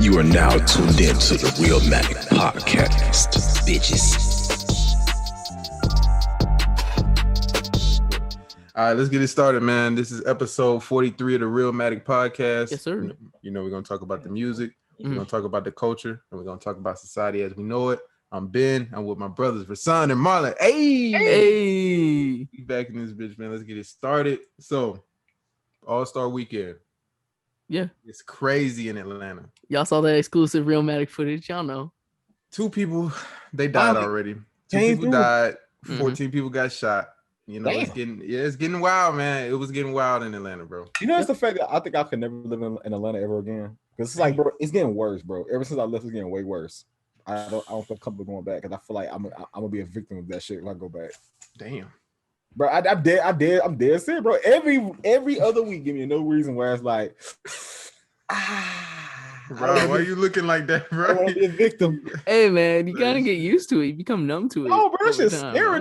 You are now tuned in to the Realmatic Podcast, bitches. All right, let's get it started, man. This is episode 43 of the Realmatic Podcast. Yes, sir. You know, we're going to talk about the music. We're going to talk about the culture. And we're going to talk about society as we know it. I'm Ben. I'm with my brothers, Rasan and Marlon. Hey! We back in this bitch, man. Let's get it started. So, All-Star Weekend. Yeah. It's crazy in Atlanta. Y'all saw that exclusive Realmatic footage. Y'all know. 2 people, they died already. 2 people died. 14 people got shot. You know, it's getting wild, man. It was getting wild in Atlanta, bro. You know, it's the fact that I think I could never live in Atlanta ever again. Because it's like, bro, it's getting worse, bro. Ever since I left, it's getting way worse. I don't feel comfortable going back because I feel like I'm gonna be a victim of that shit if I go back. Damn. Bro, I'm dead serious, bro. Every other week, give me no reason where it's like, bro, why are you looking like that, bro? I want to be a victim. Hey, man, you gotta get used to it. You become numb to it. Oh, bro, that shit's scary.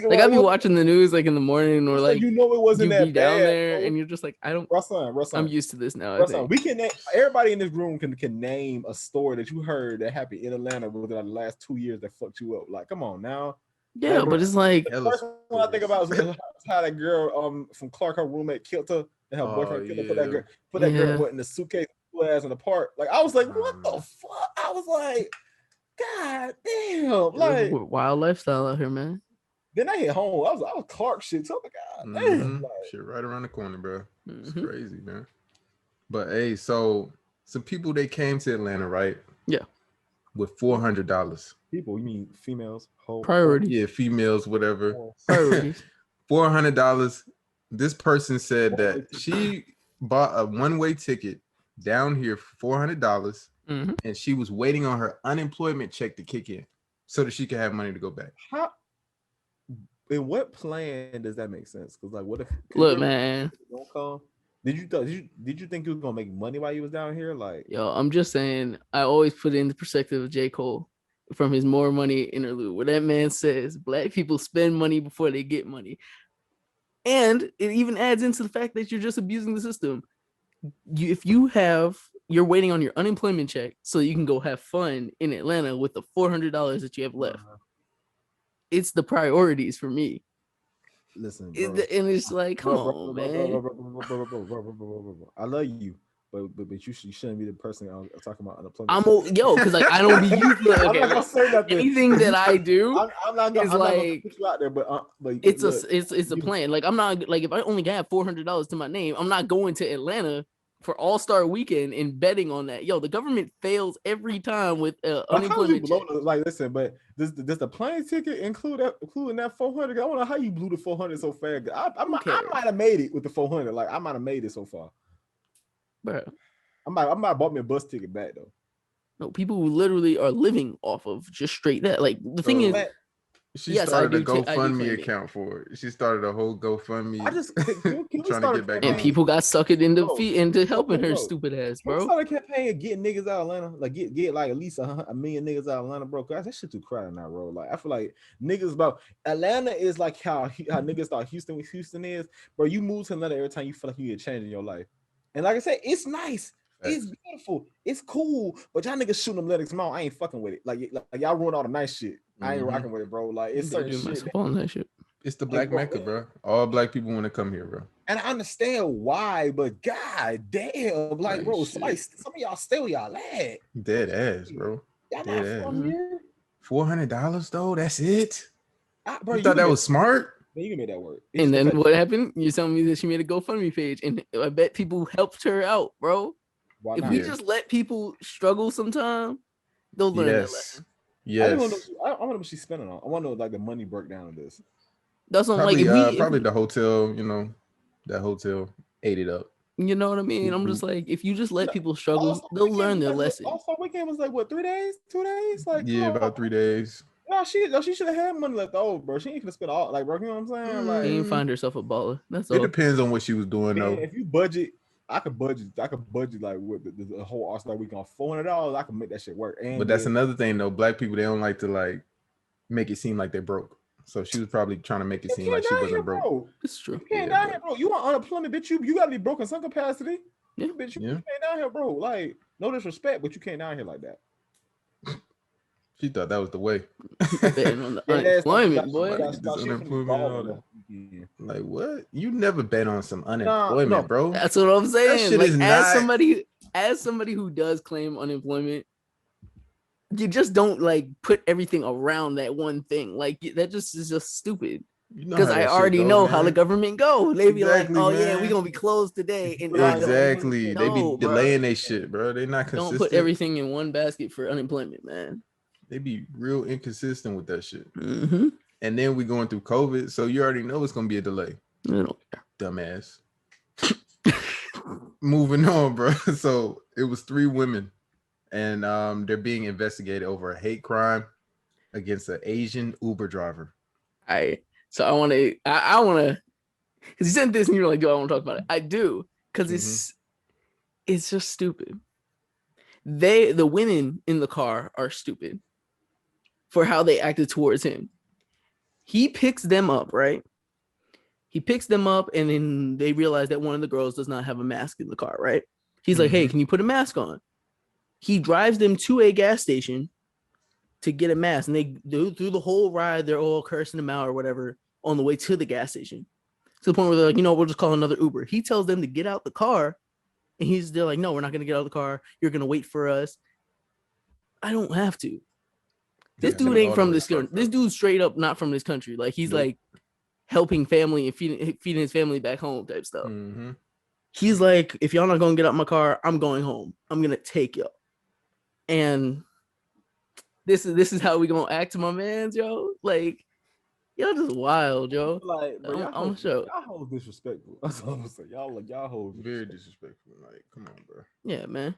Like, I be watching the news like in the morning, or like, you know, it wasn't you that be down bad, there, bro. and you're just like, Russell, I'm used to this now. Russell, we can. Everybody in this room can name a story that you heard that happened in Atlanta within the last 2 years that fucked you up. Like, come on now. Yeah, but it's like the first one I think about is how that girl from Clark, her roommate, killed her, and her boyfriend killed her. Put that girl went in the suitcase, put her ass in the park. Like, I was like, what the fuck? I was like, God damn, like wild lifestyle out here, man. Then I hit home. I was Clark shit. So I'm like, God damn, like, shit right around the corner, bro. It's crazy, man. But hey, so some people, they came to Atlanta, right? Yeah. With $400. People, you mean females? Priorities. Yeah, females, whatever. Priorities. $400. This person said that she bought a one-way ticket down here for $400, and she was waiting on her unemployment check to kick in so that she could have money to go back. How? In what plan does that make sense? Because like, what if? Look, man. Don't come. Did you think you was gonna make money while you was down here? Like, yo, I'm just saying. I always put it in the perspective of J. Cole from his More Money interlude, where that man says Black people spend money before they get money, and it even adds into the fact that you're just abusing the system. If you're waiting on your unemployment check so you can go have fun in Atlanta with the $400 that you have left. It's the priorities for me. Listen, and it's like, come on, man. I love you, but you shouldn't be the person I'm talking about unemployment. Because like I don't be used to I'm not gonna say nothing. Anything that I do. I'm not gonna put you out there, but it's a plan. Like I'm not like if I only got $400 to my name, I'm not going to Atlanta for All-Star Weekend and betting on that. Yo, the government fails every time with unemployment check. Like, listen, but does the plane ticket including that 400? I don't know how you blew the 400 so fast. I might have made it with the 400. Like, I might have made it so far. Bro, I might have bought me a bus ticket back though. No, people who literally are living off of just straight that. Like the thing is. She started a GoFundMe account for it. She started a whole GoFundMe. Trying to get back. And people got suckered into helping her stupid ass, bro. Start a campaign of getting niggas out of Atlanta, like get like at least a million niggas out of Atlanta, bro. Cause that shit too crowded now, bro. Like I feel like niggas about Atlanta is like how niggas thought Houston is, bro. You move to Atlanta every time you feel like you get a change in your life, and like I said, it's nice. It's beautiful. It's cool. But y'all niggas shooting them Lennox Mall. I ain't fucking with it. Like y'all ruin all the nice shit. I ain't rocking with it, bro. Like it's certain shit. It's the Black Mecca, bro. All Black people want to come here, bro. And I understand why, but god damn, like bro, some of y'all stay where y'all at. Dead ass, bro. Y'all not from here. $400 though. That's it. Bro, you thought that was smart? You can make that work. And then what happened? You're telling me that she made a GoFundMe page, and I bet people helped her out, bro. If we just let people struggle sometime, they'll learn that lesson. Yes. I wonder what she's spending on. I want to know like the money breakdown of this. That's what probably, like probably the hotel, you know, that hotel ate it up. You know what I mean? I'm just like, if you just let people struggle, they'll learn their lesson. Also, weekend was like what, 3 days? 2 days? Like about 3 days. No, she should have had money left over, bro. She ain't gonna spend all like, bro. You know what I'm saying? Like, she ain't find herself a baller. That's all. It depends on what she was doing, though. If you budget. I could budget like with the whole All-Star week on $400. I can make that shit work. But that's another thing though. Black people, they don't like to like make it seem like they're broke. So she was probably trying to make it seem like she wasn't broke. Bro. It's true. You came down here, bro. You want unemployment, bitch. You gotta be broke in some capacity. Yeah. Bitch, you came down here, bro. Like, no disrespect, but you came down here like that. She thought that was the way. On the unemployment, boy. Like what? You never bet on some unemployment, bro. That's what I'm saying. That shit like, is as somebody who does claim unemployment, you just don't like put everything around that one thing. Like that just is just stupid. Because I already know how the government go. They be like, "Oh yeah, we're gonna be closed today." And exactly, they be delaying their shit, bro. They not consistent. Don't put everything in one basket for unemployment, man. They be real inconsistent with that shit. Mm-hmm. And then we going through COVID, so you already know it's gonna be a delay. I don't care. Dumbass. Moving on, bro. So it was 3 women, and they're being investigated over a hate crime against an Asian Uber driver. So I want to, because you sent this and you're like, "Do I want to talk about it?" I do, because it's just stupid. The women in the car are stupid for how they acted towards him. He picks them up, right? He picks them up, and then they realize that one of the girls does not have a mask in the car, right? He's like, "Hey, can you put a mask on?" He drives them to a gas station to get a mask, and they do through the whole ride. They're all cursing him out or whatever on the way to the gas station, to the point where they're like, "We'll just call another Uber." He tells them to get out the car, and they're like, "No, we're not gonna get out of the car. You're gonna wait for us." I don't have to. This dude ain't from this country. This dude's straight up not from this country. Like he's like helping family and feeding his family back home type stuff. Mm-hmm. He's like, "If y'all not gonna get out my car, I'm going home. I'm gonna take y'all." And this is how we gonna act to my mans, yo. Like, y'all just wild, yo. Like, bro, I'm sure. Y'all hold disrespectful. That's all I'm gonna say. Y'all hold very disrespectful. Like, come on, bro. Yeah, man.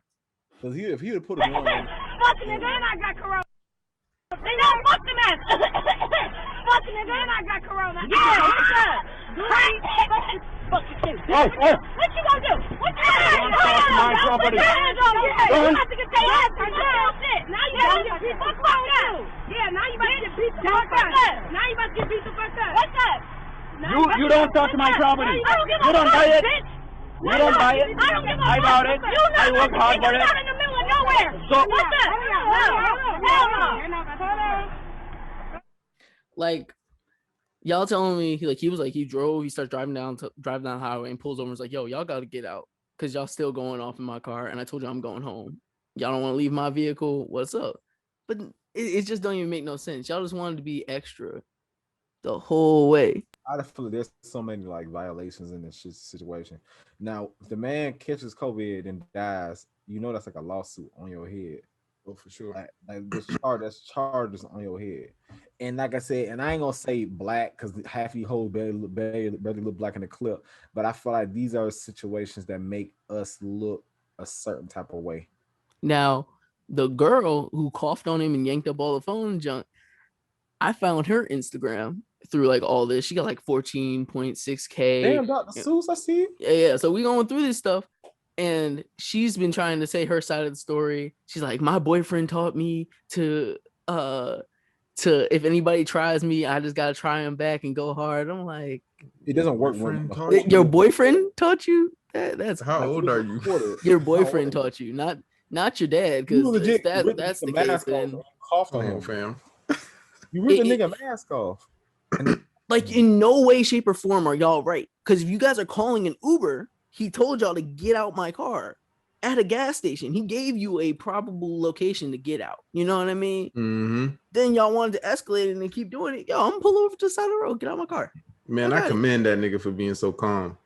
Because if he would put a gun on, fucking nigga, and I got corona. Nigga, fuck the man. Fucking nigga, and I got corona. Yeah, what's up? Fuck you too. Hey, hey. What you gonna do? What you gonna do? My property. You about to get your ass for shit. Now you about to get beat the fuck up. Yeah, now you about to get beat the fuck up. Now you about to get beat the fuck up. What's up? You don't touch my property. You don't buy it. You don't buy it. I bought it. I work hard for it. You're not in the middle of nowhere. So what's up? Hell no. Like, y'all telling me he starts driving down the highway and pulls over and is like, "Yo, y'all gotta get out because y'all still going off in my car, and I told you I'm going home. Y'all don't want to leave my vehicle. What's up?" But it just don't even make no sense. Y'all just wanted to be extra the whole way. I feel like there's so many like violations in this situation. Now, if the man catches COVID and dies, that's like a lawsuit on your head. Oh, for sure. Like that's charges on your head. And like I said, and I ain't gonna say black because half you whole barely look black in the clip, but I feel like these are situations that make us look a certain type of way. Now, the girl who coughed on him and yanked up all the phone junk, I found her Instagram through like all this. She got like 14.6K. Damn, Dr. Seuss, I see. Yeah. So we going through this stuff. And she's been trying to say her side of the story. She's like, "My boyfriend taught me to if anybody tries me, I just gotta try him back and go hard." I'm like, it doesn't work. Your boyfriend taught you? That's how old are you? Your boyfriend taught you, not your dad, because that's the case. Then coughed on him, fam. You ripped the nigga mask off. Like, in no way, shape, or form are y'all right. Because if you guys are calling an Uber, he told y'all to get out my car at a gas station. He gave you a probable location to get out. You know what I mean? Mm-hmm. Then y'all wanted to escalate it and keep doing it. Yo, I'm gonna pull over to the side of the road. Get out my car. Man, I commend that nigga for being so calm.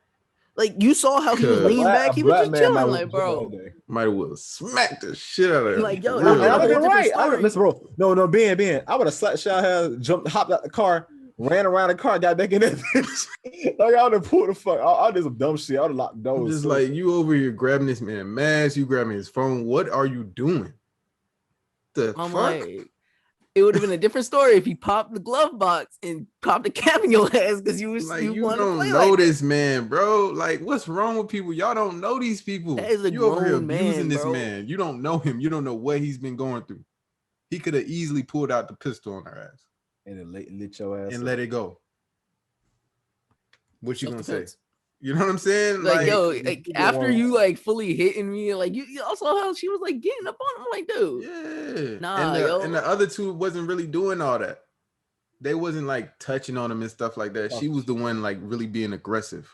Like, you saw how he was leaning back. He was just chilling. Like, bro, might have well smacked the shit out of him. Like, yo, listen, bro. No, Ben. I would have slapped shot her, hopped out the car, ran around the car, got back in that bitch. Like, I would have pulled the fuck. I did some dumb shit. I would have locked doors. Just like, you over here grabbing this man mask, you grabbing his phone. What are you doing? The fuck? Like, it would have been a different story if he popped the glove box and popped the cap in your ass because you like, you don't know this man, bro. Like, what's wrong with people? Y'all don't know these people. That is a you over here man, abusing this bro. man. You don't know him. You don't know what he's been going through. He could have easily pulled out the pistol on her ass. And it lit your ass and up. let it go. What you gonna say? Self-defense. You know what I'm saying? Like, yo, you like, get after one. you like fully hitting me, like you also how she was like getting up on him, like, dude. Yeah. Nah, and the other two wasn't really doing all that. They wasn't like touching on him and stuff like that. She was the one like really being aggressive.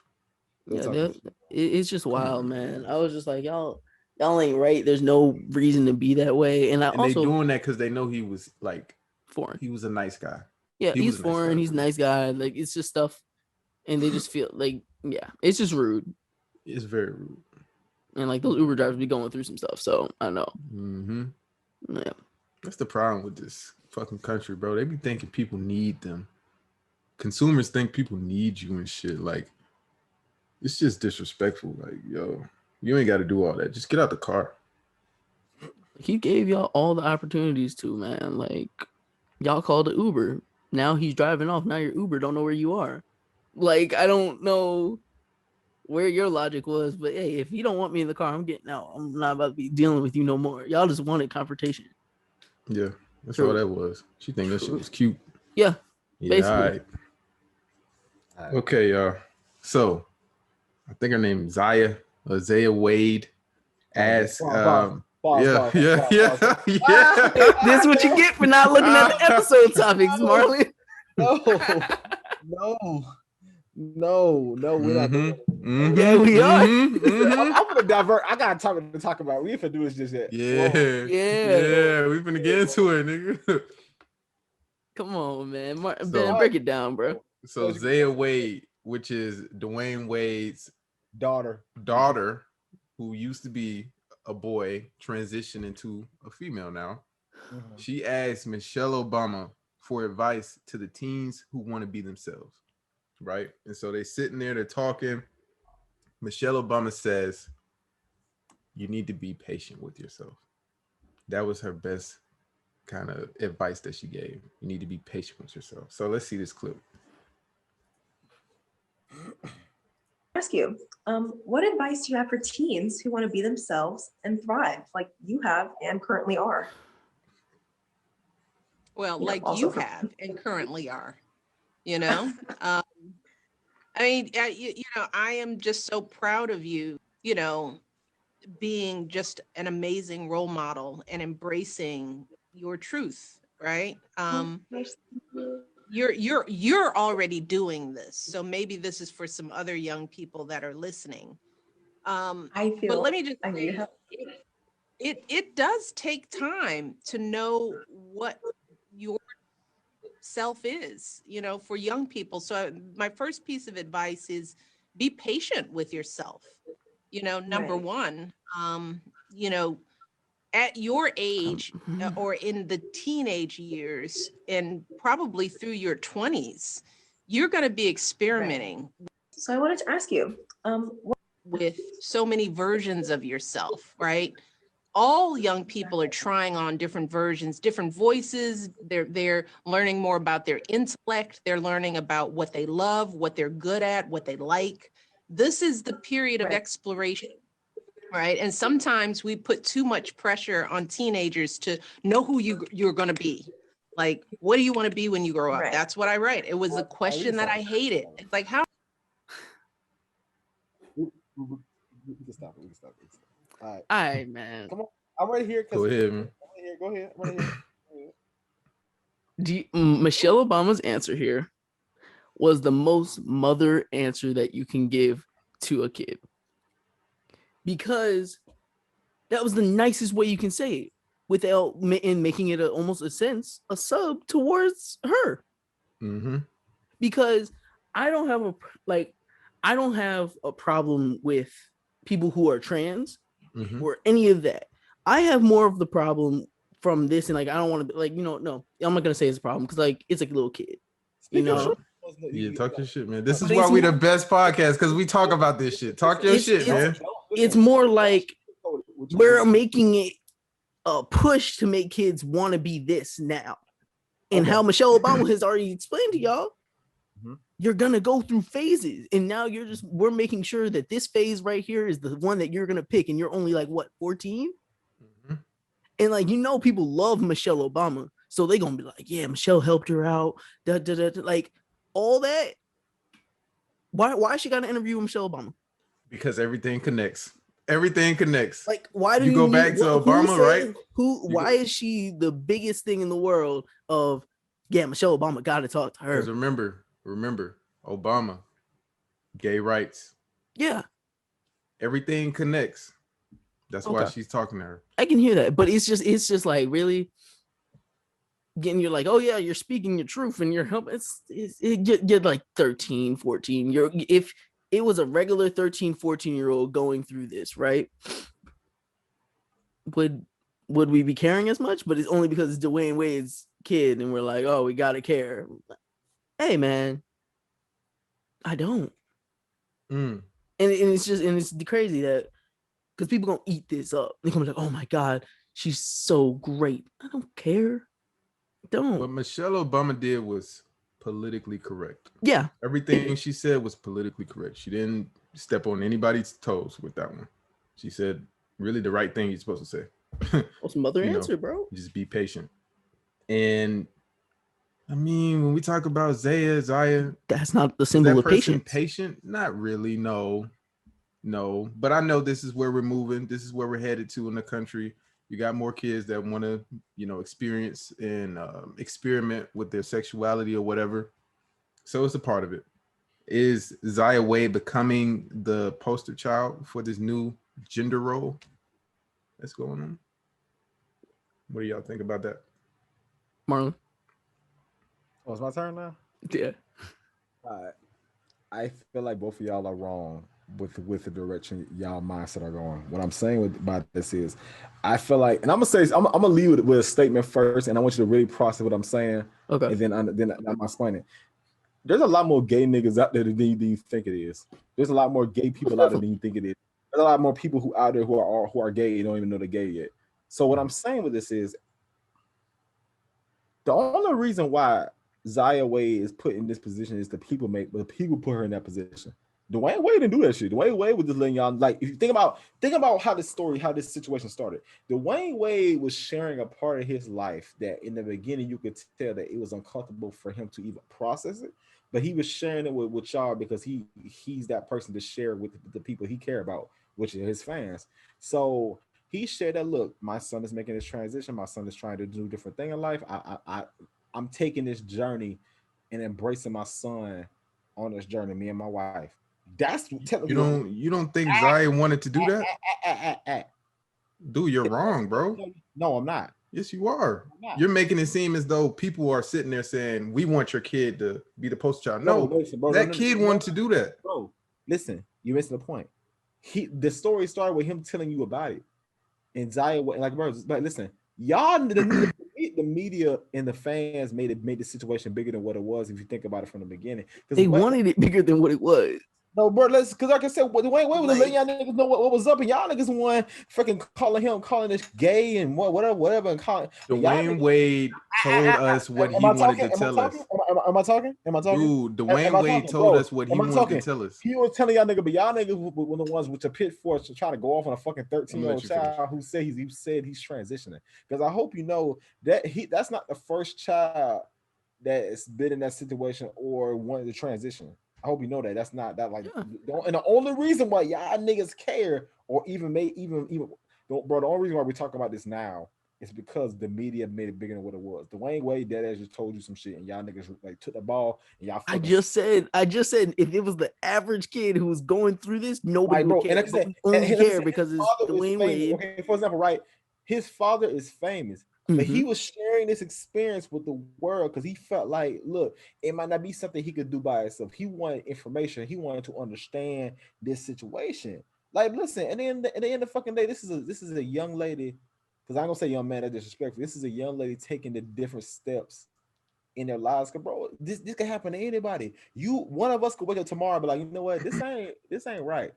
Yeah, it's just wild, man. I was just like, y'all ain't right. There's no reason to be that way. And they doing that because they know he was like foreign. He was a nice guy. Yeah, He he's was a nice foreign. guy. He's a nice guy. Like, it's just stuff, and they just feel like, yeah, it's just rude. It's very rude. And like those Uber drivers be going through some stuff. So I know. Mm-hmm. Yeah. That's the problem with this fucking country, bro. They be thinking people need them. Consumers think people need you and shit. Like, it's just disrespectful. Like, yo, you ain't got to do all that. Just get out the car. He gave y'all all the opportunities to, man. Like, y'all called an Uber. Now he's driving off. Now your Uber don't know where you are. Like, I don't know where your logic was, but hey, if you don't want me in the car, I'm getting out. I'm not about to be dealing with you no more. Y'all just wanted confrontation. Yeah, that's True. all that was. She think that shit was cute. Yeah, Yeah, basically. all right. Okay, y'all. So, I think her name is Zaya Wade. Asked, yeah. This is what you get for not looking at the episode topics, Marlon. No, we're not doing it. Yeah, we are. I'm gonna divert. I got something to talk about. We ain't finna do this just yet. Yeah. We finna get into it, nigga. Come on, man. Ben, break it down, bro. So Zaya Wade, which is Dwayne Wade's daughter, who used to be a boy, transitioned into a female now. Mm-hmm. She asked Michelle Obama for advice to the teens who want to be themselves, right? And so they sitting there, they're talking. Michelle Obama says, you need to be patient with yourself. That was her best kind of advice that she gave. You need to be patient with yourself. So let's see this clip. Ask you, what advice do you have for teens who want to be themselves and thrive like you have and currently are? Well, like also you have and currently are, you know? I mean, you know, I am just so proud of you, you know, being just an amazing role model and embracing your truth, right? You're already doing this, so maybe this is for some other young people that are listening. But let me just say, it does take time to know what your self is, you know, for young people. So my first piece of advice is be patient with yourself. You know, number one, you know, at your age or in the teenage years and probably through your 20s, you're going to be experimenting. So I wanted to ask you, with so many versions of yourself, right? All young people are trying on different versions, different voices. They're learning more about their intellect. They're learning about what they love, what they're good at, what they like. This is the period of exploration, right? And sometimes we put too much pressure on teenagers to know who you're going to be. Like, what do you want to be when you grow up? That's what I write. It was a question that I hated. It's like, how? We can stop it. All right, man. Come on. I'm right here. Go ahead, man. Go ahead. Right here. Michelle Obama's answer here was the most mother answer that you can give to a kid, because that was the nicest way you can say it without making it almost a sub towards her. Mm-hmm. Because I don't have a problem with people who are trans or any of that. I have more of the problem from this, and like I don't want to be like, you know, no, I'm not gonna say it's a problem because like it's like a little kid, you know. Yeah, talk your shit, man. This is why we the best podcast, because we talk about this shit. Talk your shit, man. It's more like we're making it a push to make kids want to be this now, and how Michelle Obama has already explained to y'all. You're gonna go through phases, and now we're making sure that this phase right here is the one that you're gonna pick, and you're only like what, 14? And like, you know, people love Michelle Obama, So they gonna be like, yeah, Michelle helped her out. Like all that. Why she got an interview with Michelle Obama? Because everything connects. Everything connects. Like, why do you go back to Obama, right? Why is she the biggest thing in the world of, yeah, Michelle Obama got to talk to her? Because remember, Obama, gay rights. Yeah. Everything connects. That's why she's talking to her. I can hear that, but it's just like, really getting, you're like, oh yeah, you're speaking your truth and you're helping. You're like 13, 14. If it was a regular 13, 14-year-old going through this, right? Would we be caring as much? But it's only because it's Dwayne Wade's kid and we're like, oh, we gotta care. Hey man, I don't. And it's crazy that, because people gonna eat this up. They're gonna be like, oh my God, she's so great. I don't care. Don't. What Michelle Obama did was politically correct. Yeah. Everything she said was politically correct. She didn't step on anybody's toes with that one. She said really the right thing you're supposed to say. What's mother answer, bro? Just be patient. And I mean, when we talk about Zaya, that's not the symbol of patience. Patient? Not really, no. But I know this is where we're moving. This is where we're headed to in the country. You got more kids that want to, experience and experiment with their sexuality or whatever. So it's a part of it. Is Zaya Wade becoming the poster child for this new gender role that's going on? What do y'all think about that? Marlon? Oh, it's my turn now? Yeah. I feel like both of y'all are wrong with the direction y'all mindset are going. What I'm saying about this is, I feel like, and I'm gonna leave with a statement first, and I want you to really process what I'm saying. Okay. And then I'm explaining. There's a lot more gay niggas out there than you think it is. There's a lot more gay people out there than you think it is. There's a lot more people who out there who are gay and don't even know they're gay yet. So what I'm saying with this is, the only reason why Zaya Wade is put in this position is the people put her in that position. Dwayne Wade didn't do that shit. Dwayne Wade was just letting y'all, like, if you think about how this situation started. Dwayne Wade was sharing a part of his life that in the beginning you could tell that it was uncomfortable for him to even process it, but he was sharing it with y'all because he's that person to share with the people he care about, which are his fans. So he shared that, look, my son is making this transition. My son is trying to do a different thing in life. I'm taking this journey and embracing my son on this journey, me and my wife. That's you don't think Zaya wanted to do that? Dude, you're wrong, bro. No, I'm not. Yes, you are. You're making it seem as though people are sitting there saying, we want your kid to be the poster child. No, listen, bro, that kid wanted to do that. Bro, listen, you're missing the point. The story started with him telling you about it. And Zaya, like, bro, like, listen, y'all, the media and the fans made the situation bigger than what it was. If you think about it from the beginning, they wanted it bigger than what it was. No, bro, because like I said, Dwayne Wade was letting y'all niggas know what was up, and y'all niggas one freaking calling this gay and whatever, and calling. Dwayne Wade told us what he wanted to tell us. Am I talking? Dude, Dwayne Wade told us what he wanted to tell us. He was telling y'all niggas, but y'all niggas were the ones with the pitchforks to try to go off on a fucking 13-year-old child who said he's transitioning. Because I hope you know that that's not the first child that has been in that situation or wanted to transition. I hope you know that that's not that, like, and the only reason why y'all niggas care or even bro, the only reason why we're talking about this now is because the media made it bigger than what it was. Dwayne Wade deadass just told you some shit, and y'all niggas like took the ball and y'all. I just said if it was the average kid who was going through this, nobody would care. And only care because it's Dwayne Wade. Okay, for example, right, his father is famous. But he was sharing this experience with the world because he felt like, look, it might not be something he could do by himself. He wanted information. He wanted to understand this situation. Like, listen, and then at the end of the fucking day, this is a young lady, because I'm gonna say young man, that's disrespectful. This is a young lady taking the different steps in their lives. Cause bro, this could happen to anybody. One of us could wake up tomorrow and be like, you know what, this ain't right.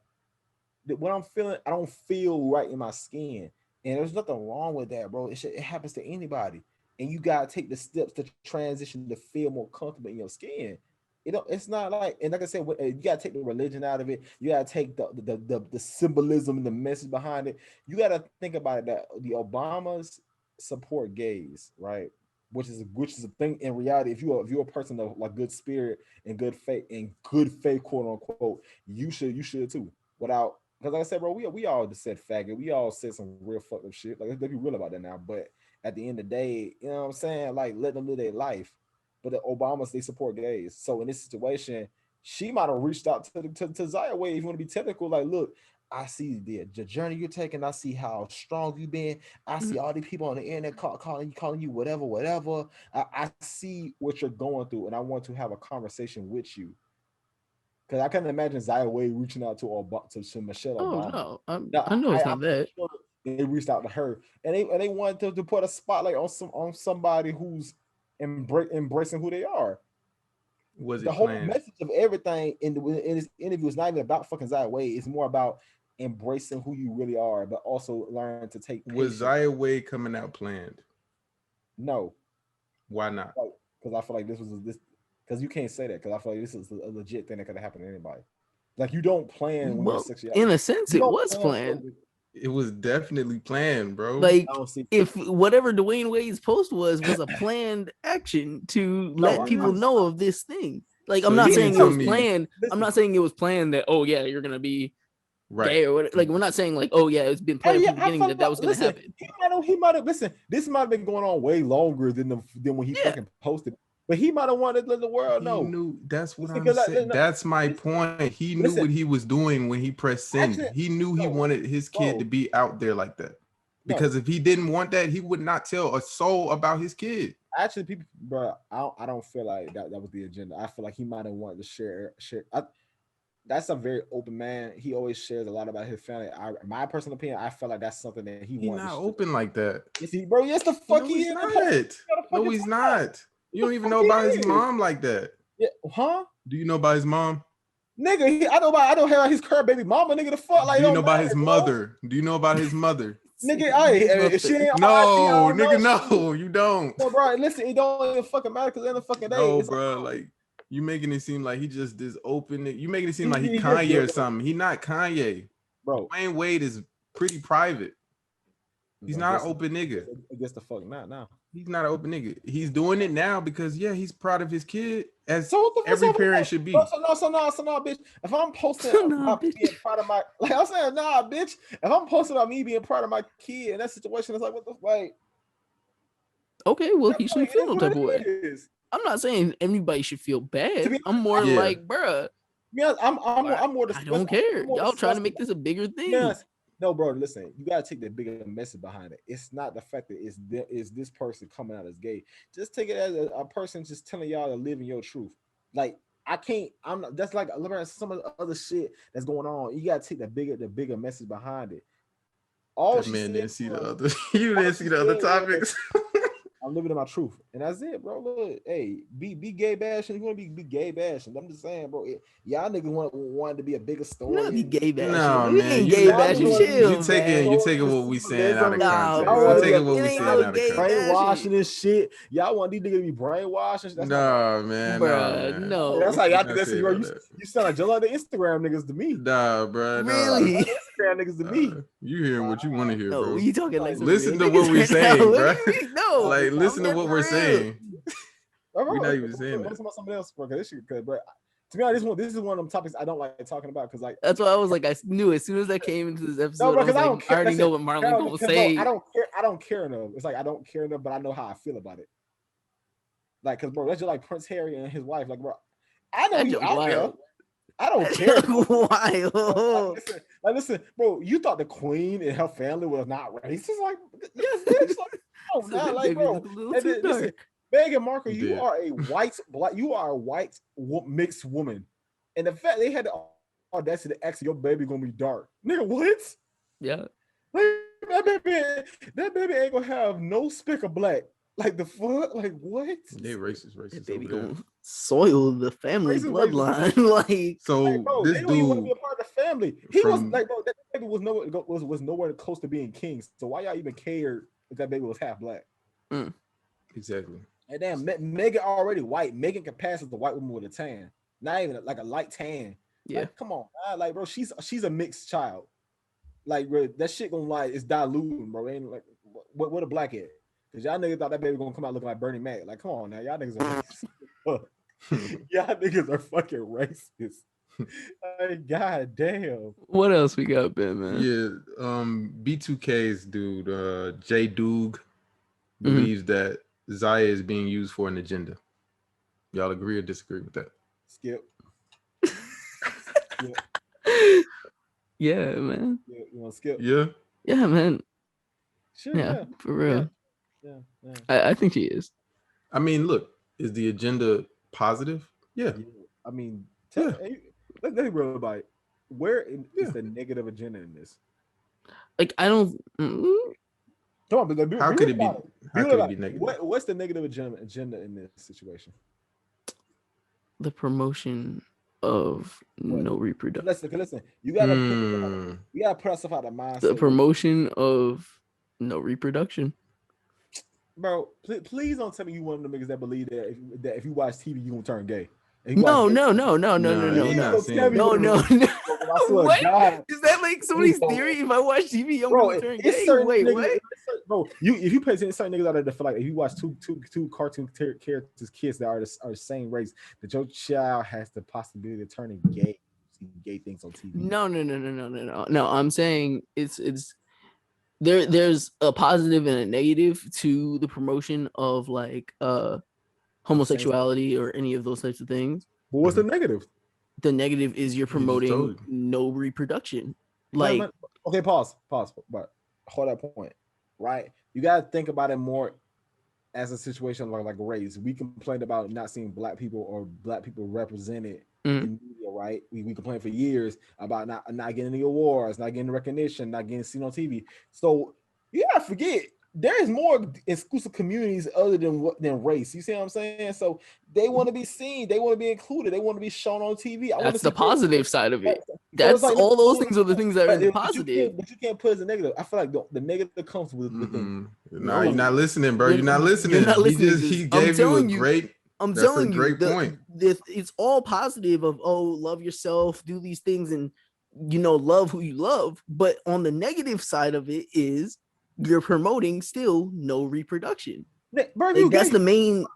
What I'm feeling, I don't feel right in my skin. And there's nothing wrong with that, bro. It happens to anybody. And you gotta take the steps to transition to feel more comfortable in your skin. It's not like, and like I said, you gotta take the religion out of it. You gotta take the symbolism and the message behind it. You gotta think about it that the Obamas support gays, right? which is a thing in reality. If you're a person of like good spirit and good faith, quote unquote, you should too. Without, because like I said, bro, we all just said faggot. We all said some real fucked up shit. Like, let's be real about that now. But at the end of the day, you know what I'm saying? Like, let them live their life. But the Obamas, they support gays. So in this situation, she might have reached out to Zaya Wade, if you want to be technical. Like, look, I see the journey you're taking. I see how strong you've been. I see all these people on the internet calling you whatever. I see what you're going through, and I want to have a conversation with you. Because I can imagine Zaya Wade reaching out to Michelle Obama. No, I know it's not that. Sure they reached out to her, and they wanted to put a spotlight on somebody who's embracing who they are. Was the whole message of everything in this interview is not even about fucking Zaya Wade. It's more about embracing who you really are, but also learn to take patience. Was Zaya Wade coming out planned? No. Why not? Because I feel like this because you can't say that, because I feel like this is a legit thing that could have happened to anybody. Like, you don't plan when you're sexuality. In a sense, it was planned. It was definitely planned, bro. Like, if whatever Dwayne Wade's post was a planned action to let people know of this thing. Like, I'm not saying it was planned. I'm not saying it was planned that, oh yeah, you're gonna be gay or whatever. Like, we're not saying like, oh yeah, it's been planned from the beginning that was gonna happen. He might have listen. This might have been going on way longer than when he fucking posted. But he might have wanted to let the world know. He knew. That's what I'm saying. That's my point. He knew what he was doing when he pressed send. He knew he wanted his kid to be out there like that. Because if he didn't want that, he would not tell a soul about his kid. Actually, people, bro, I don't feel like that was the agenda. I feel like he might have wanted to share. That's a very open man. He always shares a lot about his family. My personal opinion, I feel like that's something that he wants. He's not open like that. Is he, bro? Yes, the fuck he is. No, he's not. You don't even know about his mom like that. Yeah, huh? Do you know about his mom? Nigga, I don't have his current baby mama. Nigga, the fuck, like. Do you know about his mother? Do you know about his mother? Nigga, she ain't. No, nigga, no, you don't. No, bro, listen, it don't even fucking matter because in the fucking day. No, bro, like you making it seem like he just this open. You making it seem like he Kanye or something. He not Kanye, bro. Dwayne Wade is pretty private. He's not an open nigga. I guess the fuck not now. He's not an open nigga. He's doing it now because he's proud of his kid, as every parent should be. So no, bitch. If I'm posting about being proud of my, like I'm saying, nah, bitch. If I'm posting about me being proud of my kid in that situation, it's like what the like. Okay, well, he shouldn't feel no type of way. I'm not saying anybody should feel bad. I'm more like, bruh. Yeah, I'm more. I don't care. Y'all trying to make this a bigger thing. Yes. No, bro, listen, you gotta take the bigger message behind it. It's not the fact that it's this person coming out as gay. Just take it as a person just telling y'all to live in your truth. Like, that's like some of the other shit that's going on. You gotta take the bigger message behind it. That man didn't see the other. You didn't see the other topics. I'm living in my truth, and that's it, bro. Look, hey, be gay bashing. You want to be gay bashing? I'm just saying, bro. Y'all niggas want to be a bigger story. Not be gay bashing. No, man. Gay bashing. Chill. You taking what we saying out of context. You taking what we saying out of context. Brainwashing this shit. Y'all want these niggas to be brainwashing? No, man. No. That's how y'all do this, bro. You sound like just like the Instagram niggas to me. Nah, bro. Really? Instagram niggas to me. You hearing what you want to hear, bro? You talking like listen to what we're saying, bro. No. Like, listen to what we're saying. We're not even saying that. About something else, bro. But to be honest, this is one of them topics I don't like talking about because, like, that's why I was like, I knew as soon as I came into this episode, I already know what Marlon gonna say. I don't care enough. It's like I don't care enough, but I know how I feel about it. Like, cause bro, that's just like Prince Harry and his wife. Like, bro, I know you out there. I don't care. Wild. Listen, bro. You thought the queen and her family was not racist? Like, yes, bitch. Like, oh, not like, bro. Listen, Meghan Markle, you are a white mixed woman, and the fact they had the audacity to ask your baby gonna be dark, nigga. What? Yeah. That baby ain't gonna have no speck of black. Like the fuck? Like what? They racist. That baby gonna soil the family bloodline. Like, so like, bro, this they dude don't even want to be a part of the family. He was like, bro, that baby was nowhere close to being king. So why y'all even cared if that baby was half black? Exactly. And damn, Megan already white. Megan can pass as the white woman with a tan, not even like a light tan. Yeah, like, come on, man. Like, bro, she's a mixed child. Like, bro, that shit gonna like it's diluting, bro. Ain't like what a black at? Because y'all niggas thought that baby gonna come out looking like Bernie Mac. Like, come on now, y'all niggas are y'all niggas are fucking racist. Like, god damn. What else we got, Ben, man? Yeah, B2K's dude, J Doog believes that Zaya is being used for an agenda. Y'all agree or disagree with that? Skip. Yeah, man. Yeah, you want to skip? Yeah. Yeah, man. Sure. Yeah, for real. Yeah. I think she is. I mean, look, is the agenda positive? Yeah. I mean, let's be real about it. Where is the negative agenda in this? Like, I don't. Come on, but How could it be? How could it be negative? What's the negative agenda in this situation? The promotion of no reproduction. Listen. You gotta put ourselves out of mindset. The promotion of no reproduction. Bro, please don't tell me you one of the niggas that believe that if you watch TV you gonna turn gay. No. What Is that like somebody's theory? If I watch TV, I'm gonna turn gay. Wait, what? Bro, if you pay attention, certain niggas out there that feel like if you watch two cartoon characters, kids that are the same race, that your child has the possibility of turning gay. See gay things on TV. No. I'm saying it's there's a positive and a negative to the promotion of like homosexuality or any of those types of things. But what's the negative? The negative is you're promoting no reproduction. Like, okay, pause. But hold that point, right? You gotta think about it more as a situation like race. We complained about not seeing black people represented in media, right? We complained for years about not getting any awards, not getting recognition, not getting seen on TV. So you gotta forget there is more exclusive communities other than race. You see what I'm saying? So they want to be seen, they want to be included, they want to be shown on TV. That's the positive side of it. That's like, all those things are the things that are in the positive. But you can't put it as a negative. I feel like the negative comes with No, you're not listening, bro. You're not listening. He gave you a great. I'm telling you, point. It's all positive of love yourself, do these things, and love who you love. But on the negative side of it is you're promoting still no reproduction. Bro, that's the main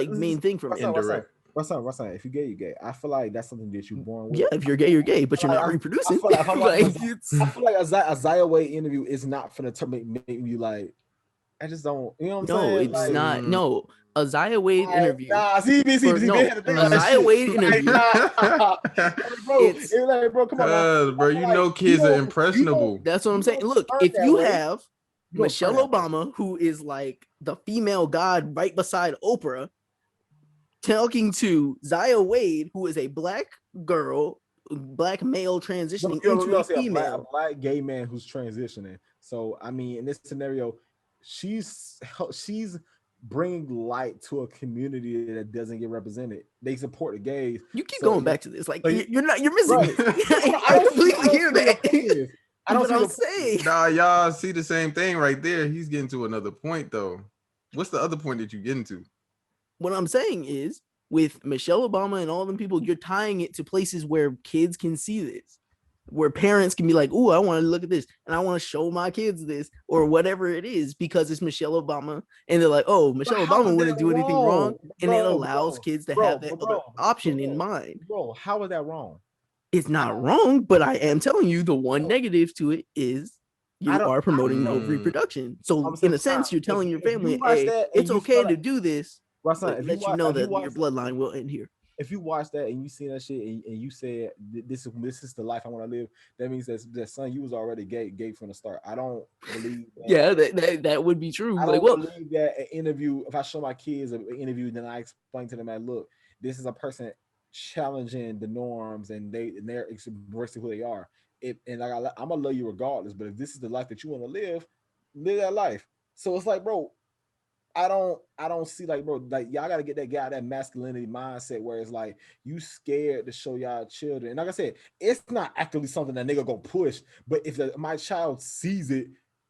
main thing from indirect. What's up? If you're gay, you're gay. I feel like that's something that you're born with. Yeah, if you're gay, you're gay, but you're not reproducing. I feel like a Zaya Wade interview is not for the make you like. I just don't. You know what I'm saying? No, it's not. No, a Zaya Wade interview. A Zaya Wade interview. Bro, come on, bro. You know, kids are impressionable. That's what I'm saying. Look, if you have Michelle Obama, who is like the female god right beside Oprah, talking to Zaya Wade, who is a black girl, black male transitioning into a female. A black gay man who's transitioning. So, I mean, in this scenario, she's bringing light to a community that doesn't get represented. They support the gays. You keep going back to this. Like you're missing it. I completely hear that. I don't know what I'm saying. Nah, y'all see the same thing right there. He's getting to another point, though. What's the other point that you're getting to? What I'm saying is, with Michelle Obama and all them people, you're tying it to places where kids can see this, where parents can be like, "Ooh, I want to look at this, and I want to show my kids this, or whatever it is," because it's Michelle Obama, and they're like, "Oh, Michelle Obama wouldn't do anything wrong," and it allows kids to have that other option in mind. Bro, how is that wrong? It's not wrong, but I am telling you the one negative to it is you are promoting no reproduction. So in a sense, you're telling your family, hey, it's okay to do this. Let you know that your bloodline will end here. If you watch that and you see that shit and you said this is the life I want to live, that means that son, you was already gay from the start. I don't believe that. Yeah, that would be true. I don't believe that an interview, if I show my kids an interview, then I explain to them that look, this is a person challenging the norms and they're embracing who they are. I'm gonna love you regardless, but if this is the life that you want to live that life. So it's like, bro, I don't see like, bro, like y'all gotta get that masculinity mindset where it's like you scared to show y'all children. And like I said, it's not actively something that nigga go push, but if my child sees it,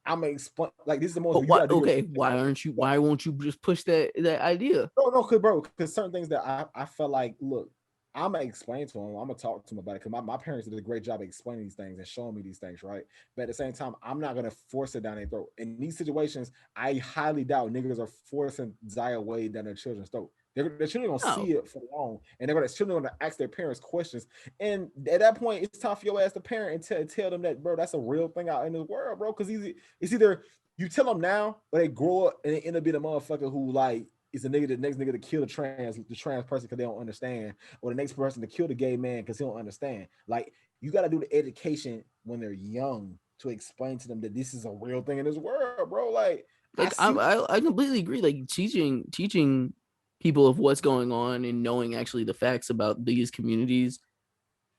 I'm gonna explain. Like this is the most. Why won't you just push that idea? No, because certain things that I felt like, look, I'm gonna explain to him. I'm gonna talk to him about it because my parents did a great job of explaining these things and showing me these things, right? But at the same time, I'm not gonna force it down their throat. In these situations, I highly doubt niggas are forcing Zaya Wade down their children's throat. Their children gonna see it for long, and children gonna ask their parents questions. And at that point, it's time for your ass to parent and tell them that, bro, that's a real thing out in the world, bro. Because it's either you tell them now, or they grow up and they end up being a motherfucker who like. Is the next nigga to kill the trans person because they don't understand, or the next person to kill the gay man because he don't understand. Like you got to do the education when they're young to explain to them that this is a real thing in this world, bro. Like I completely agree. Like teaching people of what's going on and knowing actually the facts about these communities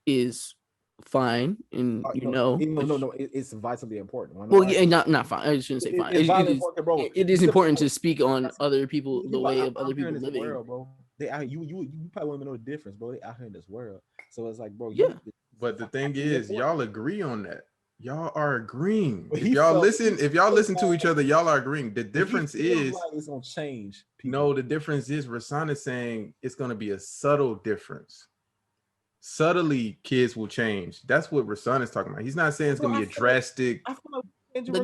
is fine, and no, it's vitally important. Well, yeah, not fine. I shouldn't say fine. It is important to speak on other people, the way of other people living. World, bro. They out, you probably won't even know the difference, bro. They out here in this world, so it's like, bro. Yeah. But the thing is, y'all agree on that. Y'all are agreeing. If y'all listen to each other, y'all are agreeing. The difference is like it's gonna change. People. No, the difference is Rasan is saying it's gonna be a subtle difference. Subtly, kids will change. That's what Rasan is talking about. He's not saying it's gonna be a drastic. Like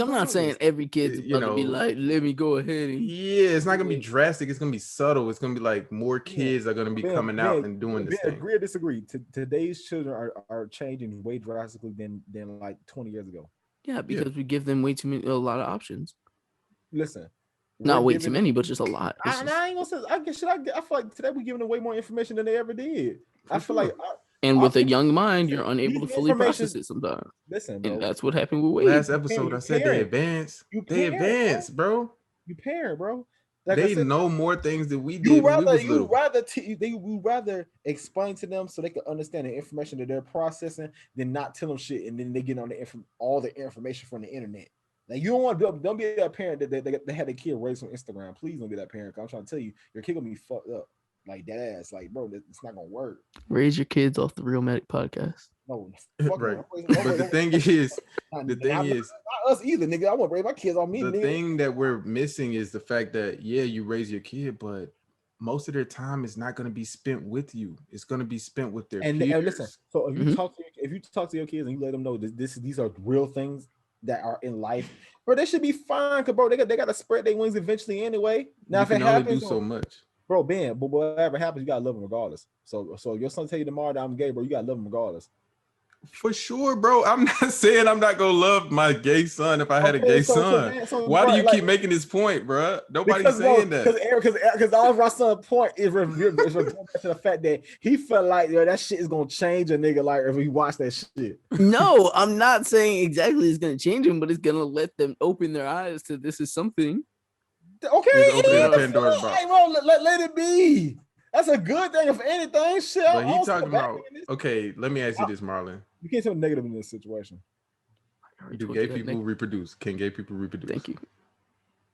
I'm not saying every kid's gonna be like, let me go ahead and it's not gonna be drastic. It's gonna be subtle. It's gonna be like more kids are gonna be coming out and doing this thing. Agree or disagree? Today's children are changing way drastically than like 20 years ago. Yeah, because we give them a lot of options. Listen, not way too many, but just a lot. I ain't gonna say. I feel like today we're giving away more information than they ever did. I feel like. And with a young mind, you're unable to fully process it sometimes. Listen, bro. And that's what happened with Wade. Last episode, I said they advance. They advance, bro. You parent, bro. Like they know more things than we did. You rather explain to them so they can understand the information that they're processing than not tell them shit and then they get on all the information from the internet. Like you don't be that parent that they had a kid raised on Instagram. Please don't be that parent. I'm trying to tell you, your kid gonna be fucked up. Like that ass, like bro, it's not gonna work. Raise your kids off the Realmatic Podcast. No, right. But the thing is, not us either, nigga. I want to raise my kids on me. The thing that we're missing is the fact that you raise your kid, but most of their time is not going to be spent with you. It's going to be spent with their peers. And listen, so if you talk to your kids and you let them know these are real things that are in life, bro, they should be fine. Cause bro, they got to spread their wings eventually anyway. Now, if it happens, do so much. Bro, Ben, but whatever happens, you gotta love him regardless. So your son tell you tomorrow that I'm gay, bro, you gotta love him regardless. For sure, bro. I'm not saying I'm not gonna love my gay son if I had a gay son. Why do you keep making this point, bro? Nobody's saying that. Because all of our son's point is going back to the fact that he felt like that shit is gonna change a nigga like if he watch that shit. No, I'm not saying exactly it's gonna change him, but it's gonna let them open their eyes to this is something. Okay, bro, let it be. That's a good thing if anything. Shit. But he talking about. Okay, let me ask you this, Marlon. You can't say negative in this situation. Do gay people reproduce? Can gay people reproduce? Thank you.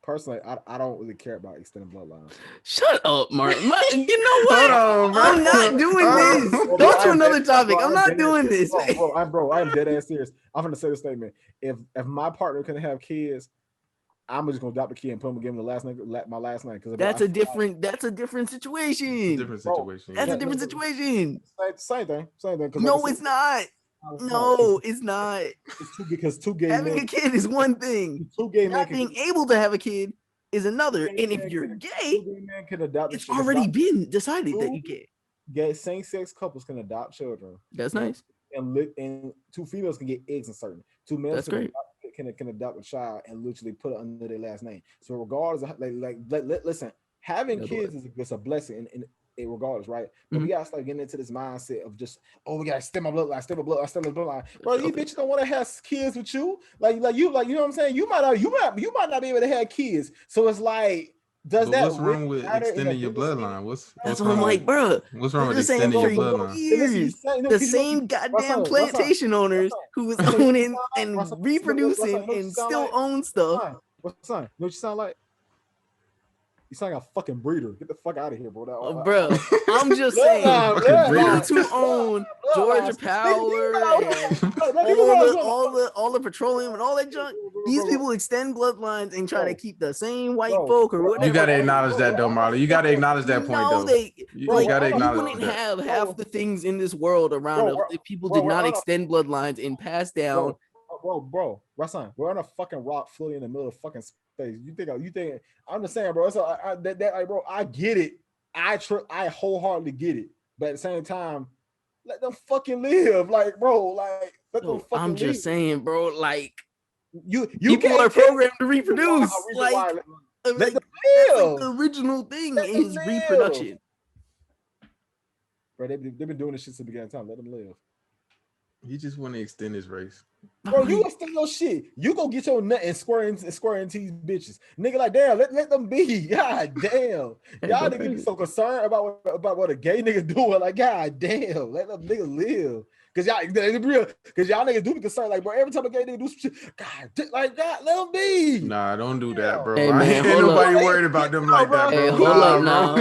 Personally, I don't really care about extended bloodlines. Shut up, Martin. You know what? Hold on, bro. I'm not doing this. Go to another topic. I'm not doing this. Bro, I'm dead ass serious. I'm gonna say the statement. If my partner can have kids, I'm just gonna adopt the kid and put him, give him my last name because that's a different situation. That's a different situation. Same thing. No, it's not. No, it's not. Because two gay having men, a kid is one thing. Two gay not men being able to have a kid is another. And if you're gay, it's already been decided that you can't. Gay same-sex couples can adopt children. That's nice. And two females can get eggs inserted. Two males can adopt a child and literally put it under their last name. So regardless of listen, having kids is a blessing in regardless, right? But we gotta start getting into this mindset of just, we gotta stem my bloodline. Bro, these bitches don't want to have kids with you. Like you know what I'm saying? You might not be able to have kids. So it's like, what's wrong with extending your bloodline? That's what I'm like, bro. What's wrong with extending your bloodline? The same goddamn plantation owners who was owning and reproducing and still own stuff. What's son? What you sound like? You sound like a fucking breeder. Get the fuck out of here, bro. Bro, I'm just saying, dudes who own Georgia Power and all the petroleum and all that junk, these people extend bloodlines and try to keep the same white folk or whatever. You gotta acknowledge that though, Marley. You gotta acknowledge that point though. You gotta acknowledge we wouldn't have half the things in this world around us if people did not extend bloodlines and pass down. Bro, Rasan, we're on a fucking rock floating in the middle of fucking space. You think I'm just saying, bro. So bro, I get it. I wholeheartely get it. But at the same time, let them fucking live. Like, bro, like let them fucking I'm just saying, bro, like you people are programmed to reproduce. Like, let them live. Like the original thing is reproduction. Bro, they've been doing this shit since the beginning of time. Let them live. He just want to extend his race. Bro, you extend your shit. You go get your nut and square into these bitches. Nigga, like, damn, let them be. God damn. Y'all niggas be so concerned about what a gay nigga doing. Like, god damn, let them niggas live. Cause y'all niggas do be concerned. Like, bro, every time a gay nigga do some shit, God, let them be. Nah, don't do that, bro. Hey, man, ain't nobody worried about them like that, bro. Hey, hold up, nah,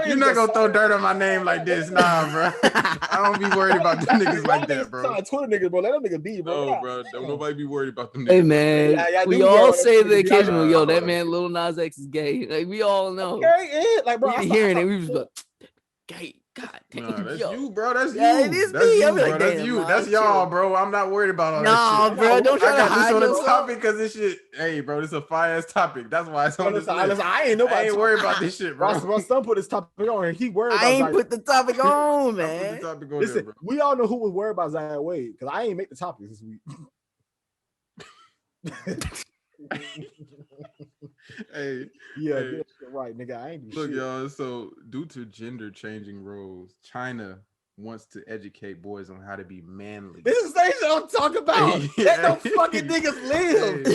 you're not gonna throw dirt on my name like this, nah, bro. I don't be worried about them niggas like that, bro. Twitter niggas, bro, let them niggas be, bro. No, bro, don't nobody be worried about them niggas. Hey, man, we all say the occasional, yo, that man Lil Nas X is gay. Like, we all know. Okay, like, bro, we hearing it, we was like, gay. God damn, nah, that's yo. you, bro. That's you. It is that's me. You, I'm bro. like, that's you. That's y'all, bro. I'm not worried about all that shit. Bro, don't try to hide this on yourself. the topic because this shit. Hey, bro, this is a fire ass topic. That's why it's on this list. I ain't worried about this shit, bro. My son put this topic on, and he worried. I ain't put the topic on, man. Listen, there, we all know who was worried about Zion Wade because I ain't make the topic this week. Hey, right, nigga. I ain't do look, shit. y'all. So, due to gender changing roles, China wants to educate boys on how to be manly. This is the thing I'm talking about. Let them fucking niggas live.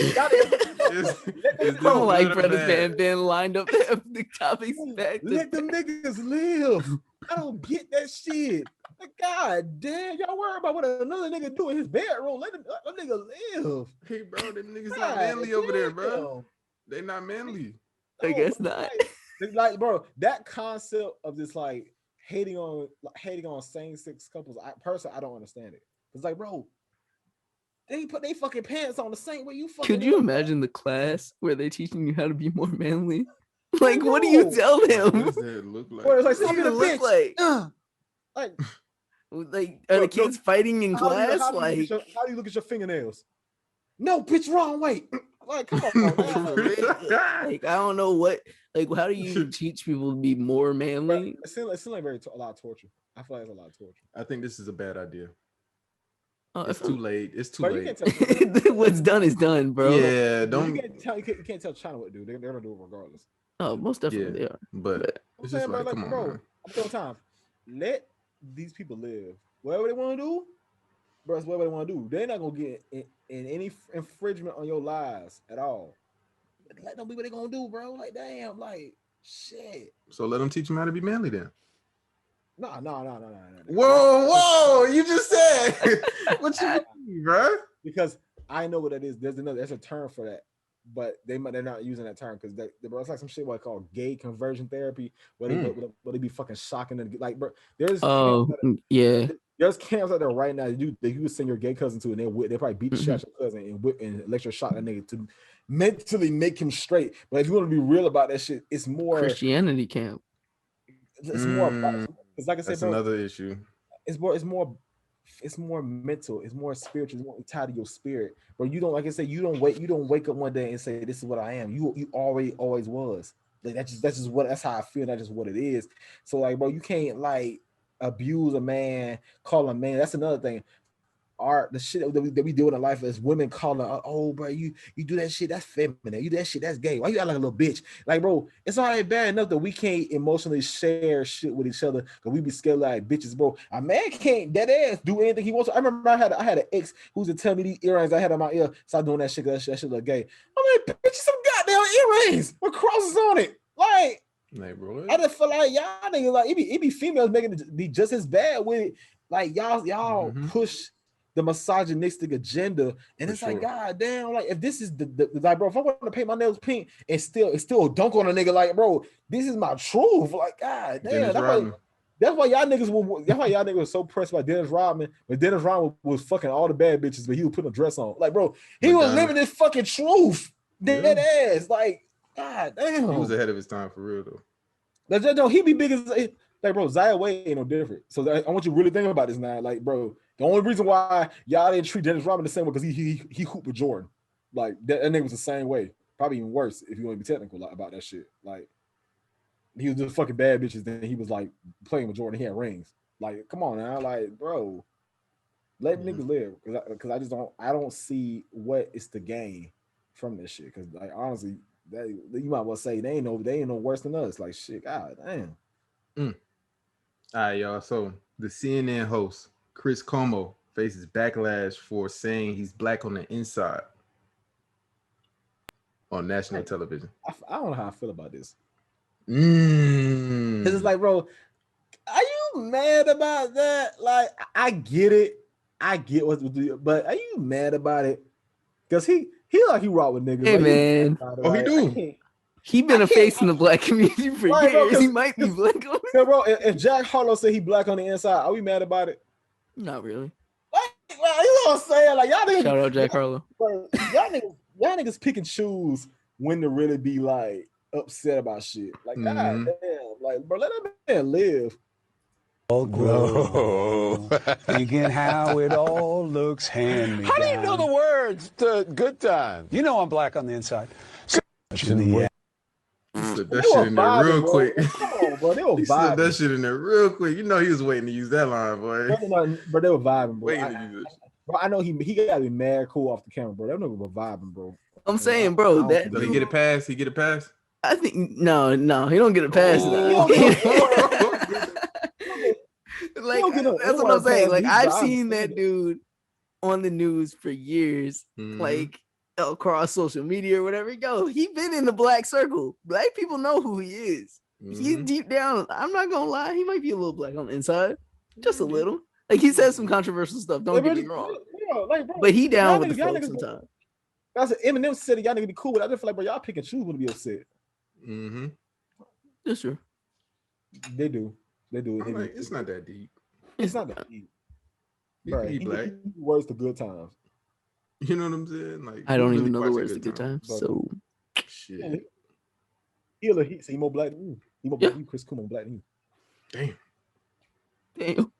I'm like, brother man, been lined up the topics back. Let them niggas live. I don't get that shit. Like, god damn, y'all worry about what another nigga do in his bedroom. Let them nigga live. Hey, bro, them niggas not manly over there, bro. They not manly. I guess not. Like, bro, that concept of this like hating on same-sex couples, I don't understand it. It's like, bro, they put their fucking pants on the same way you fucking. Could you imagine the class where they're teaching you how to be more manly? Like, what do you tell them? What does that look like? Well, it's like, what does it look like? Like, are the kids fighting in class? How do you look at your fingernails? No, bitch, wrong way. Like, come on, man. Like, I don't know what. Like, how do you teach people to be more manly? It seems like a lot of torture. I feel like it's a lot of torture. I think this is a bad idea. Oh, it's too late. It's too late. What's done is done, bro. Yeah, don't. You can't tell China what to do. They're gonna do it regardless. Oh, most definitely they are. But it's just like, come on, bro. Time. Let these people live. Whatever they want to do, bro, it's whatever they want to do. They're not gonna get in any infringement on your lives at all. Let them be what they gonna do, bro. Like, damn, like, shit. So let them teach them how to be manly then. No. Whoa! You just said what you mean, bro? Because I know what that is. There's a term for that, but they're not using that term because it's like some shit what I call gay conversion therapy, where they be fucking shocking and like, bro. There's camps out there right now. You would send your gay cousin to, and they probably beat the shit out your cousin and whip and electro shot that nigga to mentally make him straight. But if you want to be real about that shit, it's more Christianity camp. It's more. It's like I said, that's bro, another issue. It's more mental. It's more spiritual. It's more tied to your spirit. But you don't, like I said, you don't wake up one day and say, "This is what I am." You already always was. Like that's how I feel. That's just what it is. So like, bro, you can't like abuse a man, call a man. That's another thing. The shit that we deal with in life is women calling, oh, bro, you do that shit, that's feminine. You do that shit, that's gay. Why you act like a little bitch? Like, bro, it's already bad enough that we can't emotionally share shit with each other because we be scared like bitches, bro. A man can't dead ass do anything he wants to. I remember I had an ex who was to tell me these earrings I had on my ear, stop doing that shit because that shit look gay. I'm like, bitch, some goddamn earrings with crosses on it. Like, hey, bro, I just feel like y'all niggas, like, it be females making it be just as bad with it. Like, y'all push the misogynistic agenda, and it's like, God damn, like if this is the like, bro, if I want to paint my nails pink and still dunk on a nigga, like, bro, this is my truth. Like, God damn, that's why y'all niggas were so pressed by Dennis Rodman, but Dennis Rodman was fucking all the bad bitches, but he was putting a dress on. Like, bro, he was living this fucking truth. Dead ass. Like, God damn. He was ahead of his time for real though. No, he be big as like, bro. Zaya Wade ain't no different. So I want you to really think about this now. Like, bro, the only reason why y'all didn't treat Dennis Rodman the same way because he hooped with Jordan. Like that nigga was the same way. Probably even worse if you want to be technical about that shit. Like, he was just fucking bad bitches. Then he was like playing with Jordan. He had rings. Like, come on now, like, bro, let niggas live. Because I just don't see what is the gain from this shit. Because like honestly, that you might well say they ain't no worse than us. Like, shit, God damn. All right, y'all. So the CNN host Chris Cuomo faces backlash for saying he's black on the inside on national television. I don't know how I feel about this. Because it's like, bro, are you mad about that? Like, I get it. I get what to do, but are you mad about it? Because he rock with niggas. Hey, like, man. He do. He been a face in the black community for years. Bro, he might be black on the bro, if Jack Harlow said he black on the inside, are we mad about it? Not really. Like, you know what I'm saying? Like, y'all niggas. Shout out Jack Harlow. Y'all niggas pick and choose when to really be like upset about shit. Like, God damn. Like, bro, let that man live. Grow, thinking how it all looks hand me down. How do you know the words to Good Time? You know I'm black on the inside. That shit in there real quick. Come on, bro. They were he vibing. That shit in there real quick. You know he was waiting to use that line, boy. But they were vibing, bro. Waiting to use it. Bro, I know he gotta be mad cool off the camera, bro. That nigga was vibing, bro. I'm saying, bro, that does he get a pass? He get a pass? I think no, he don't get a pass. Like, that's what I'm saying. Like, I've seen that dude on the news for years, like across social media or whatever. He been in the black circle. Black people know who he is. He's deep down. I'm not gonna lie, he might be a little black on the inside, just a little. Like, he says some controversial stuff. Don't get me wrong. Like, bro, but he down with the folks sometimes. That's what Eminem said. Y'all nigga be cool with it. I just feel like, bro, y'all pick and choose when to be upset. That's true. They do. Like, it's not that deep. It's not that deep. Right. He black. Words to good times. You know what I'm saying? Like, I don't even know the words to good times. So shit. He's more black than you. He more black than you. Chris Cuomo black than Damn. you.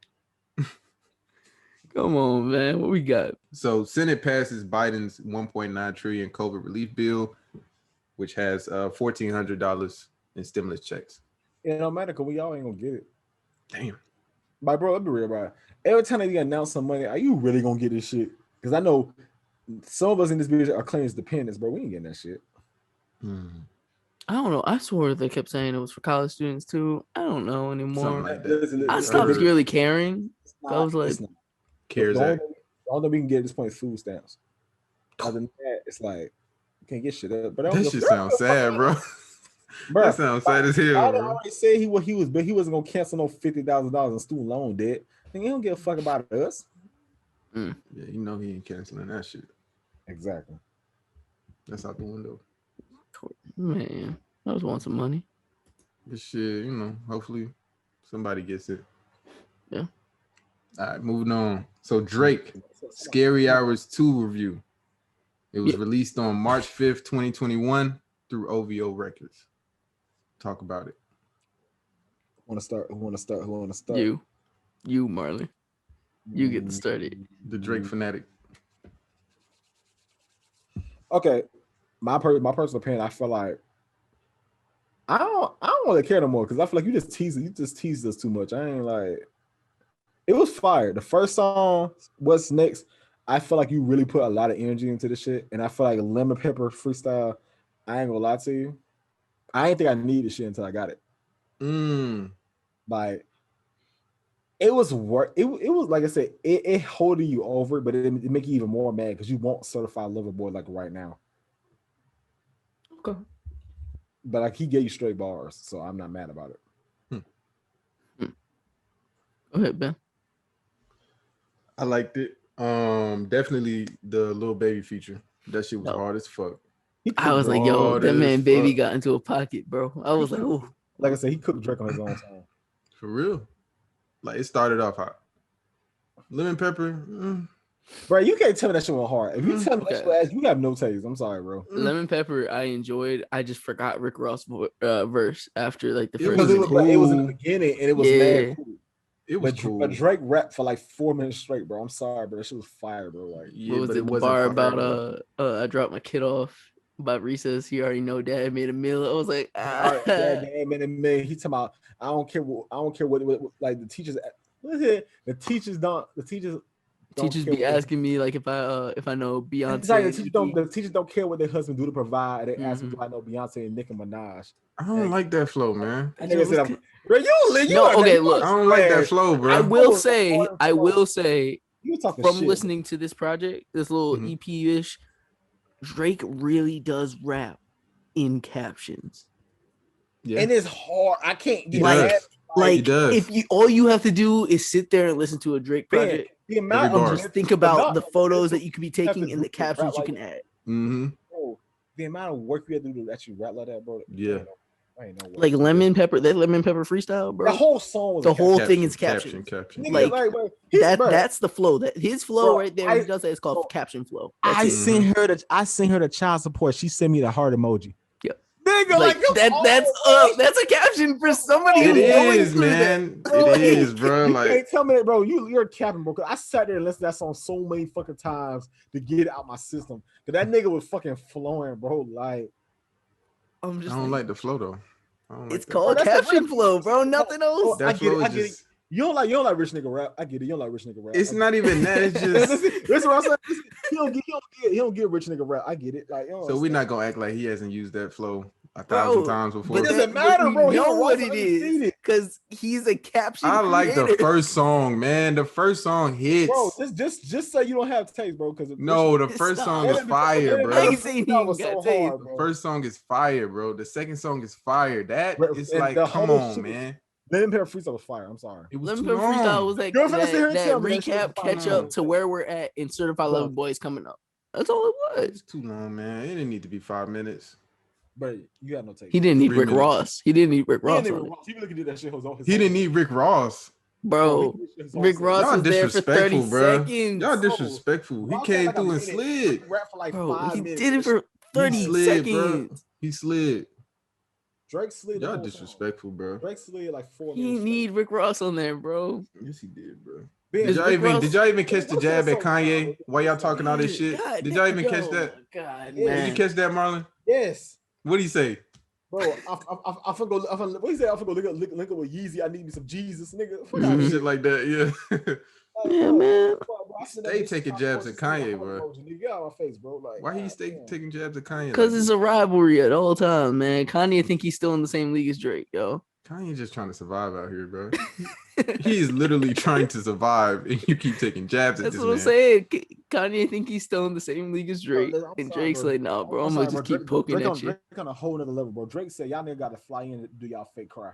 Come on, man. What we got? So Senate passes Biden's $1.9 trillion COVID relief bill, which has $1,400 in stimulus checks. It don't matter because we all ain't gonna get it. Damn. My bro, let's be real, bro. Every time they announce some money, are you really gonna get this shit? Because I know some of us in this video are claims dependents, bro. We ain't getting that shit. I don't know. I swore they kept saying it was for college students too. I don't know anymore. Like that. I stopped really caring. I was like, CARES Act. All that we can get at this point is food stamps. Other than that, it's like you can't get shit up. But that shit sounds sad, bro. That sounds sad as hell. I already said he wasn't gonna cancel no $50,000 in student loan debt. He don't give a fuck about us. Yeah, you know he ain't canceling that shit. Exactly. That's out the window. Man, I just want some money. But shit, hopefully somebody gets it. Yeah. All right, moving on. So Drake, Scary Hours 2 review. It was released on March 5th, 2021 through OVO Records. Talk about it. Who wanna start? You, Marley. You get started. The Drake fanatic. Okay. My personal opinion, I feel like I don't really care no more because I feel like you just teased us too much. I ain't like it was fire. The first song, What's Next? I feel like you really put a lot of energy into the shit, and I feel like Lemon Pepper freestyle. I ain't gonna lie to you, I ain't think I needed shit until I got it. Like it was work. It was like I said, it holding you over, but it make you even more mad because you want Certified Lover Boy like right now. Okay. But like he gave you straight bars, so I'm not mad about it. Go ahead, Ben. I liked it. Definitely the Lil Baby feature. That shit was hard as fuck. I was like, yo, that man Baby got into a pocket, bro. I was like, oh. Like I said, he cooked Drake on his own time. For real. Like it started off hot. Lemon Pepper. Bro, you can't tell me that shit went hard. If you tell me that shit was ass, you have no taste. I'm sorry, bro. Lemon Pepper, I enjoyed. I just forgot Rick Ross verse after like the first. Because it was in the beginning and it was mad cool. It was cool. But Drake rapped for like 4 minutes straight, bro. I'm sorry, bro. That shit was fire, bro. Like, what was it? The bar about I dropped my kid off about recess. He already know dad made a meal. I was like, dad made a meal. He talking about I don't care what like the teachers. What is it? The teachers be asking me like if I know Beyonce. Exactly. The teachers don't care what their husband do to provide. They ask me do I know Beyonce and Nicki Minaj. I don't like that flow, man. Bro, you look. I don't like that flow, bro. I will say from shit. listening to this project, this little EP-ish, Drake really does rap in captions. Yeah. And it's hard. I can't get like if you all you have to do is sit there and listen to a Drake project. The amount of just think about the photos that you could be taking and the captions you can add. Bro, the amount of work you have to do to actually rap like that, bro. Yeah. I ain't know what. Like Lemon Pepper, that Lemon Pepper freestyle, bro. The whole song was the whole thing is caption. Like that's the flow. That his flow right there. He does that. It's called caption flow. I sent her the child support. She sent me the heart emoji. Nigga, like that's a caption for somebody. It is, man. It is, bro. You like, can't tell me that, bro. You're capping, bro. Cause I sat there and listened to that song so many fucking times to get it out my system. Cause that nigga was fucking flowing, bro. Like, I don't like the flow though. It's called caption flow, bro. Nothing else. That flow is just. You don't like rich nigga rap. I get it. You don't like rich nigga rap. It's not even that. It's just. That's what I'm saying. He don't get rich nigga rap. I get it. Like, so we're not gonna act like he hasn't used that flow 1,000 times before. But it doesn't matter, bro. You know what it is because he's a caption. I like creator. the first song, man. The first song hits. Bro, just say you don't have taste, bro. Because the first song is fire, bro. I ain't saying he got taste. The first song is fire, bro. The second song is fire. That is like, come on, man. Lemon Pepper Freestyle was fire. I'm sorry. Lemon Pepper Freestyle was like that recap, catch up to where we're at in Certified Lover Boys coming up. That's all it was. It's too long, man. It didn't need to be 5 minutes. But you got no taste. He didn't need Rick Ross. He didn't need Rick Ross. He really could do that shit. He didn't need Rick Ross. Bro, Rick Ross was there for 30 seconds. Y'all disrespectful. He came through and slid. Bro, he did it for 30 seconds. He slid. Drake slid. Y'all disrespectful, bro. Drake slid like 4 minutes. He need Rick Ross on there, bro. Yes, he did, bro. Did y'all even catch the jab at Kanye while y'all talking all this shit? Did y'all even catch that? God, Did you catch that, Marlon? Yes. What do you say? Bro, I forgot. What you say? I forgot. Link up with Yeezy. I need me some Jesus, nigga. Shit like that, yeah. Yeah, man. Stay taking jabs at Kanye, bro. Get out of my face, bro. Like, why he stay taking jabs at Kanye? Because it's a rivalry at all times, man. Kanye think he's still in the same league as Drake, yo. Kanye just trying to survive out here, bro. He's literally trying to survive, and you keep taking jabs at this man. That's what I'm saying. Kanye think he's still in the same league as Drake, and Drake's like, "Nah, bro, I'm gonna just keep poking at you." Drake on a whole nother level, bro. Drake said, "Y'all nigga got to fly in and do y'all fake cry."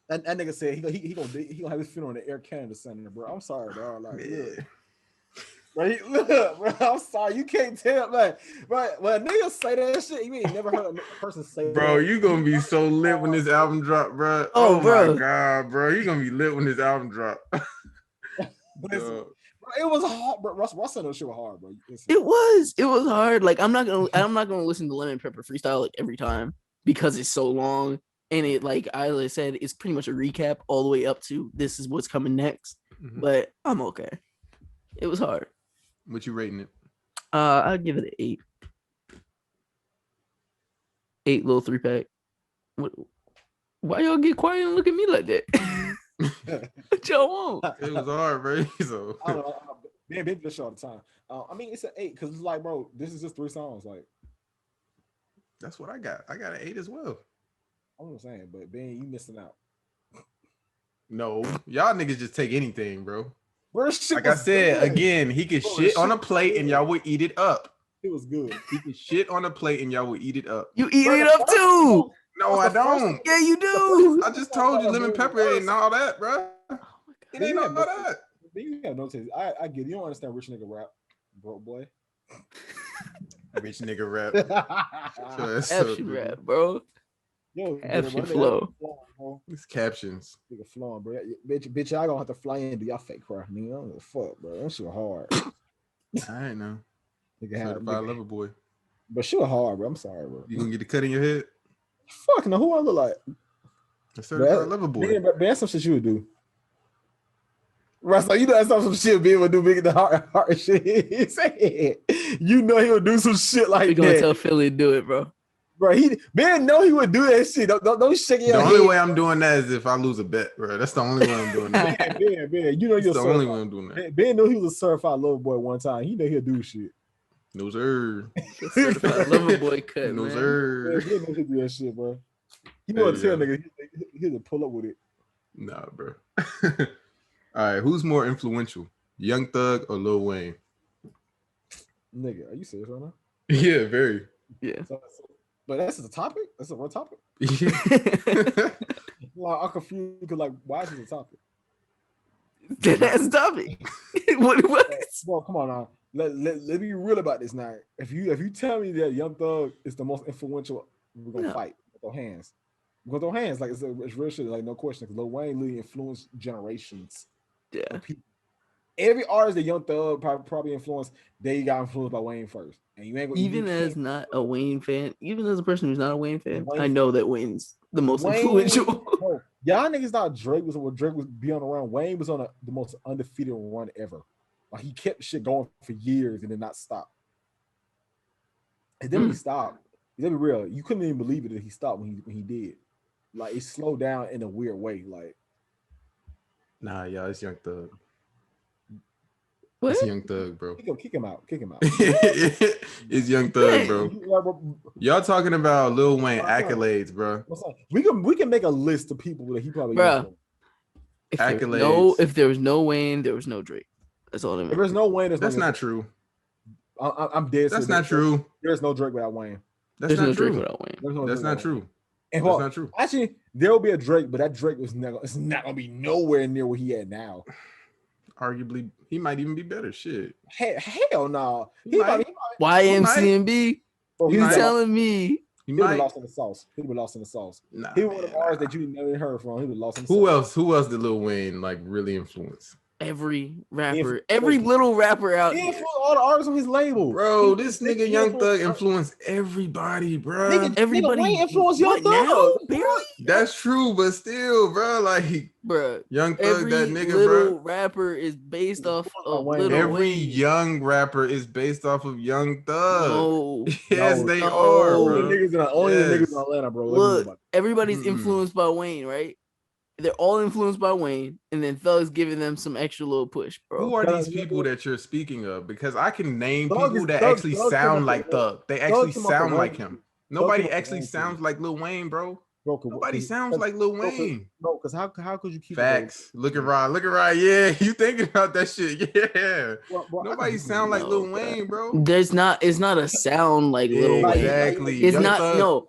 That nigga said he gonna have his funeral in the Air Canada Center, bro. I'm sorry, bro. Like, look, bro. I'm sorry, you can't tell, man. Right, when niggas say that shit, you ain't never heard a person say that. Bro, you gonna be so lit when this album drop, bro. Oh bro. My god, bro, you gonna be lit when this album drop. It was hard, bro. Russ said that shit was hard, bro. It was hard. Like I'm not gonna listen to Lemon Pepper Freestyle like every time because it's so long. And it, like I said, it's pretty much a recap all the way up to this is what's coming next. Mm-hmm. But I'm okay. It was hard. What you rating it? I'll give it an 8. 8 little 3-pack. Why y'all get quiet and look at me like that? What y'all want? It was hard, bro. So I don't know. Man, been this show all the time. I mean, it's an 8 because it's like, bro, this is just 3 songs. Like, that's what I got. I got an 8 as well. I'm just saying, but Ben, you missing out. No, y'all niggas just take anything, bro. Like I said, again, he could shit on a plate and y'all would eat it up. It was good. He could shit on a plate and y'all would eat it up. You eat it up too. No, I don't. Yeah, you do. I just told you lemon pepper ain't all that, bro. It ain't all that. You have no taste. I get it. You don't understand rich nigga rap, broke boy. Rich nigga rap. Caption rap, bro. Yo, caption flow. It's captions. Nigga flowing, bro. Bitch, I gonna have to fly in and do y'all fake cry, nigga. I don't give a fuck, bro. That shit hard. I ain't know. Nigga Certified lover boy. But she was hard, bro. I'm sorry, bro. You gonna get the cut in your head? Fuck no, who I look like? A certified lover boy. But that's some shit you would do. Right, so you know that's some shit be able to do big the heart shit. He said, you know he would do some shit like that. You gonna tell Philly to do it, bro? Bro, Ben know he would do that shit. Don't shake your head. The only way I'm doing that is if I lose a bet, bro. That's the only way I'm doing that. Ben, you know you're the only way I'm doing that. Ben knew he was a certified lover boy one time. He know he'll do shit. No sir. Certified lover boy cut. No sir. He know he'll do that shit, bro. He know what to tell nigga. He'll pull up with it. Nah, bro. All right, who's more influential, Young Thug or Lil Wayne? Nigga, are you serious right now? Yeah, very. Yeah. But that's the topic. That's a real topic. Like, I'm confused because, like, why is this a topic? That's the topic. what? Well, come on now. Let be real about this now. If you tell me that Young Thug is the most influential, we're gonna fight. We're gonna throw hands. We're gonna throw hands. Like it's real shit. Like no question. Because Lil Wayne really influenced generations. Yeah. Every artist that Young Thug probably influenced, they got influenced by Wayne first. And you ain't gonna even as not a Wayne fan, even as a person who's not a Wayne fan, I know that Wayne's the most influential. Bro, y'all niggas thought Drake was be on the run. Wayne was on the most undefeated run ever. Like he kept shit going for years and did not stop. And then he stopped. Let me be real. You couldn't even believe it that he stopped when he did. Like it slowed down in a weird way. Like, nah, y'all, it's Young Thug. What? It's Young Thug, bro. Kick him out. It's Young Thug, bro. Y'all talking about Lil Wayne accolades, bro. We can make a list of people that he probably accolades. If there was no Wayne, there was no Drake. That's all I mean. If there's no Wayne, that's not true. I'm dead. That's not true. There's no Drake without Wayne. That's not true. Drake without Wayne. That's not true. And that's not true. Actually, there will be a Drake, but that Drake it's not gonna be nowhere near where he at now. Arguably, he might even be better. Shit. Hell no. YMCMB. You telling me? He would have lost in the sauce. He would have lost in the sauce. Nah, he was one of the artists that you never heard from. He would have lost in the sauce. Who else did Lil Wayne like really influence? Every rapper, every little rapper out there. He influenced all the artists on his label. Bro, this nigga Young Thug influenced everybody, bro. Everybody influenced Young Thug. Barely? That's true, but still, bro, like, bro, Young Thug, that nigga, little bro. rapper is based off of every young rapper is based off of Young Thug. No, yes, they are, bro. Only the niggas in Atlanta, bro. Look, everybody's influenced by Wayne, right? They're all influenced by Wayne, and then Thug's giving them some extra little push, bro. Who are these people that you're speaking of? Because I can name people that actually sound like Thug. They actually sound like him. Nobody actually sounds like Lil Wayne, bro. Nobody sounds like Lil Wayne. Bro, because how could you keep facts? Look at Rod. Yeah, you thinking about that shit? Yeah. Bro, nobody sound like Lil Wayne, bro. It's not a sound like Lil Wayne. Exactly. It's not. No,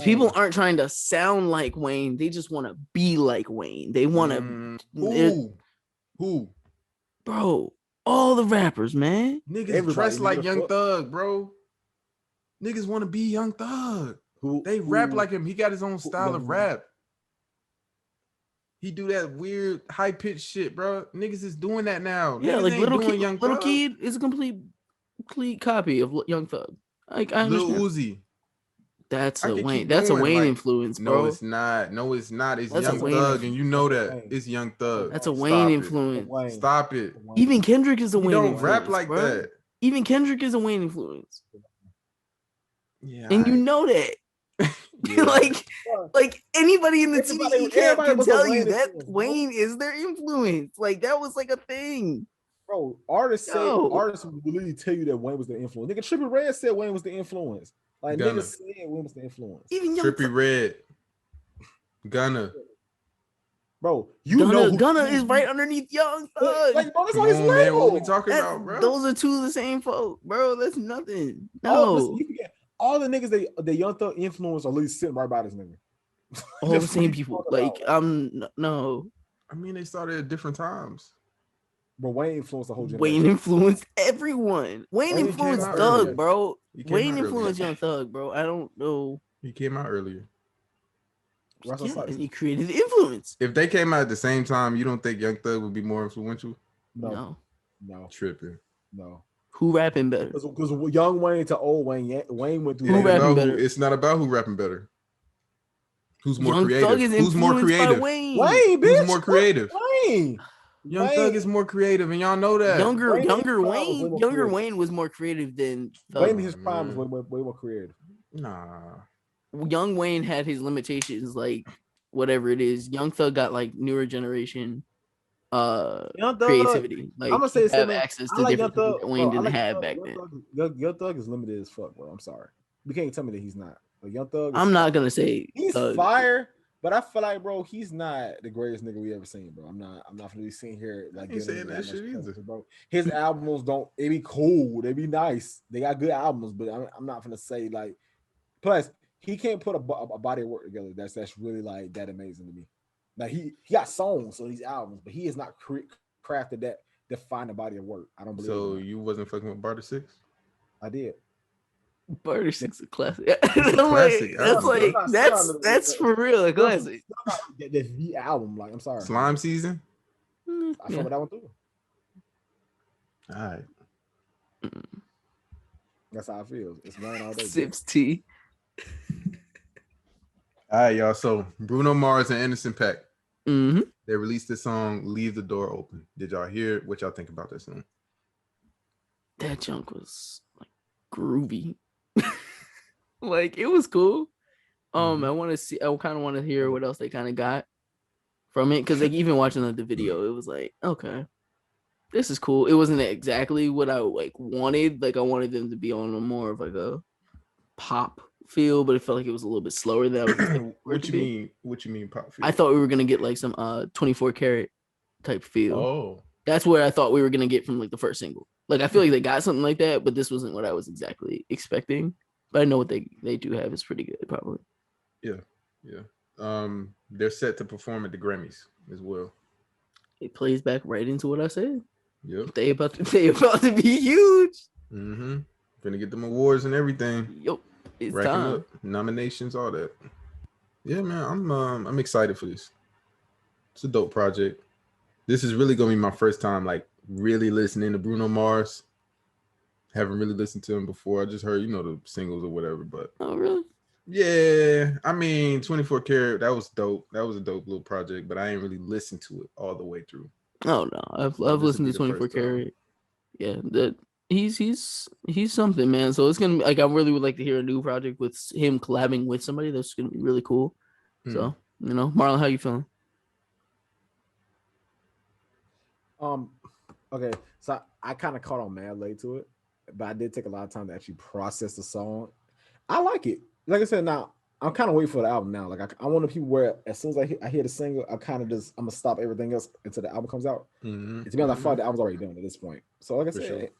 people aren't trying to sound like Wayne. They just want to be like Wayne. They want to. Who? Bro, all the rappers, man. Niggas dress like Young Thug, bro. Niggas want to be Young Thug. They rap like him. He got his own style of rap. He do that weird high pitched shit, bro. Niggas is doing that now. Yeah, niggas like Little Kid is a complete copy of Young Thug. Like I understand. Lil Uzi. That's a Wayne. That's a Wayne influence, bro. No, it's not. It's Young Thug, and you know that it's Young Thug. That's a Wayne influence. Stop it. Even Kendrick is a Wayne influence. Don't rap like that. Even Kendrick is a Wayne influence. Yeah, and you know that. Yeah. like anybody in the TV camp can tell you that Wayne is their influence. Like that was like a thing. Bro, artists will literally tell you that Wayne was the influence. Nigga, Trippie Redd said Wayne was the influence. Like niggas said Wayne was the influence. Even Trippie Redd. Gunna. Bro, know Gunna is right underneath Young Thug. Like, bro, that's on his label. What we talking about, bro? Those are two of the same folk, bro. That's nothing. No. All the niggas that Young Thug influence are literally sitting right by this nigga. All the same people. Like, no. I mean, they started at different times. But Wayne influenced the whole generation. Wayne influenced everyone. Wayne influenced Thug, bro. Wayne influenced Young Thug, bro. I don't know. He came out earlier. Yeah, and he created the influence. If they came out at the same time, you don't think Young Thug would be more influential? No. Tripping. No. Who rapping better? Because young Wayne to old Wayne, Wayne went through. Who rapping better? It's not about who rapping better. Who's more Young creative? Thug is Who's more creative? Wayne, bitch. Who's more creative? Wayne. Young Thug is more creative, and y'all know that. Younger Wayne was more creative than Thug. Wayne in his prime was way more creative. Nah. Young Wayne had his limitations, like whatever it is. Young Thug got like newer generation creativity. Like I'm gonna say have access to different things that Wayne didn't have back then. Young Thug is limited as fuck, bro. I'm sorry. You can't tell me that he's not. Like Young Thug. I'm not gonna say he's fire, but I feel like, bro, he's not the greatest nigga we ever seen, bro. I'm not really sitting here like saying that shit either, bro. His albums they be cool, they be nice, they got good albums, but I'm not gonna say like. Plus, he can't put a body of work together that's really like that amazing to me. Like he got songs on these albums, but he has not crafted that define a body of work. I don't believe. So you wasn't fucking with Barter 6? I did. Barter 6 is a classic. That's for real a classic. That's the album. Like I'm sorry. Slime Season. I feel that one too. All right. That's how I feel. It's going all day. Sips tea. All right, y'all. So Bruno Mars and Innocent Paak. Mm-hmm. They released the song "Leave the Door Open." Did y'all hear it? What y'all think about this song? That junk was like groovy. Like it was cool. I want to see. I kind of want to hear what else they kind of got from it, because like even watching the video, it was like, okay, this is cool. It wasn't exactly what I like wanted. Like I wanted them to be on a more of like a pop feel, but it felt like it was a little bit slower than I was. What you mean pop feel? I thought we were gonna get like some 24 karat type feel. Oh, that's where I thought we were gonna get from like the first single. Like I feel like they got something like that, but this wasn't what I was exactly expecting. But I know what they do have is pretty good, probably. Yeah. They're set to perform at the Grammys as well. It plays back right into what I said. Yep. They about to be huge. Mm-hmm. Gonna get them awards and everything. Yep. It's racking time. up nominations, all that. Yeah, man. I'm excited for this. It's a dope project. This is really gonna be my first time like really listening to Bruno Mars. Haven't really listened to him before. I just heard, the singles or whatever. But oh, really? Yeah, I mean, 24 Karat, that was dope. That was a dope little project, but I ain't really listened to it all the way through. Oh no, I've listened to 24 Karat. Yeah, that he's something, man. So it's gonna be like I really would like to hear a new project with him collabing with somebody. That's gonna be really cool. So Marlon, how you feeling? Okay, so I kind of caught on mad late to it, but I did take a lot of time to actually process the song. I like it. Like I said, now I'm kind of waiting for the album now. Like I want the people where as soon as I hear the single, I'm gonna stop everything else until the album comes out. Mm-hmm. To be honest, I thought the album's already done at this point. So like I said,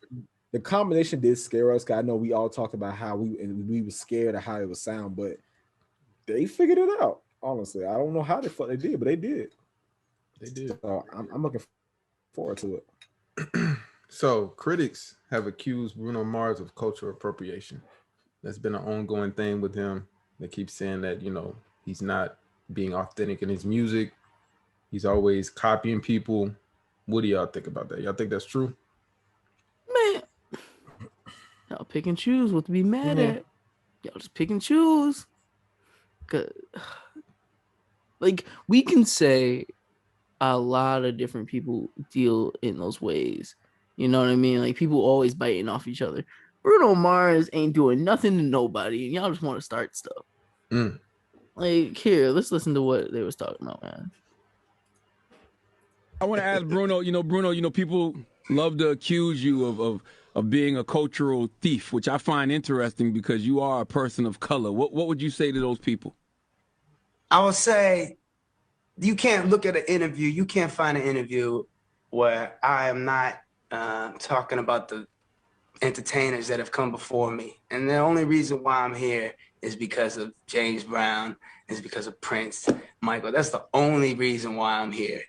the combination did scare us. Cause I know we all talked about how we were scared of how it would sound, but they figured it out. Honestly, I don't know how the fuck they did, but they did. They did. So I'm looking forward to it. So critics have accused Bruno Mars of cultural appropriation. That's been an ongoing thing with him. They keep saying that, he's not being authentic in his music. He's always copying people. What do y'all think about that? Y'all think that's true? Man, y'all pick and choose what to be mad at. Y'all just pick and choose. Cause, like, we can say a lot of different people deal in those ways. You know what I mean? Like, people always biting off each other. Bruno Mars ain't doing nothing to nobody, and y'all just want to start stuff. Like, here, let's listen to what they was talking about, man. I want to ask Bruno, Bruno, people love to accuse you of being a cultural thief, which I find interesting because you are a person of color. What would you say to those people? I would say you can't look at an interview. You can't find an interview where I am not talking about the entertainers that have come before me. And the only reason why I'm here is because of James Brown, is because of Prince, Michael. That's the only reason why I'm here.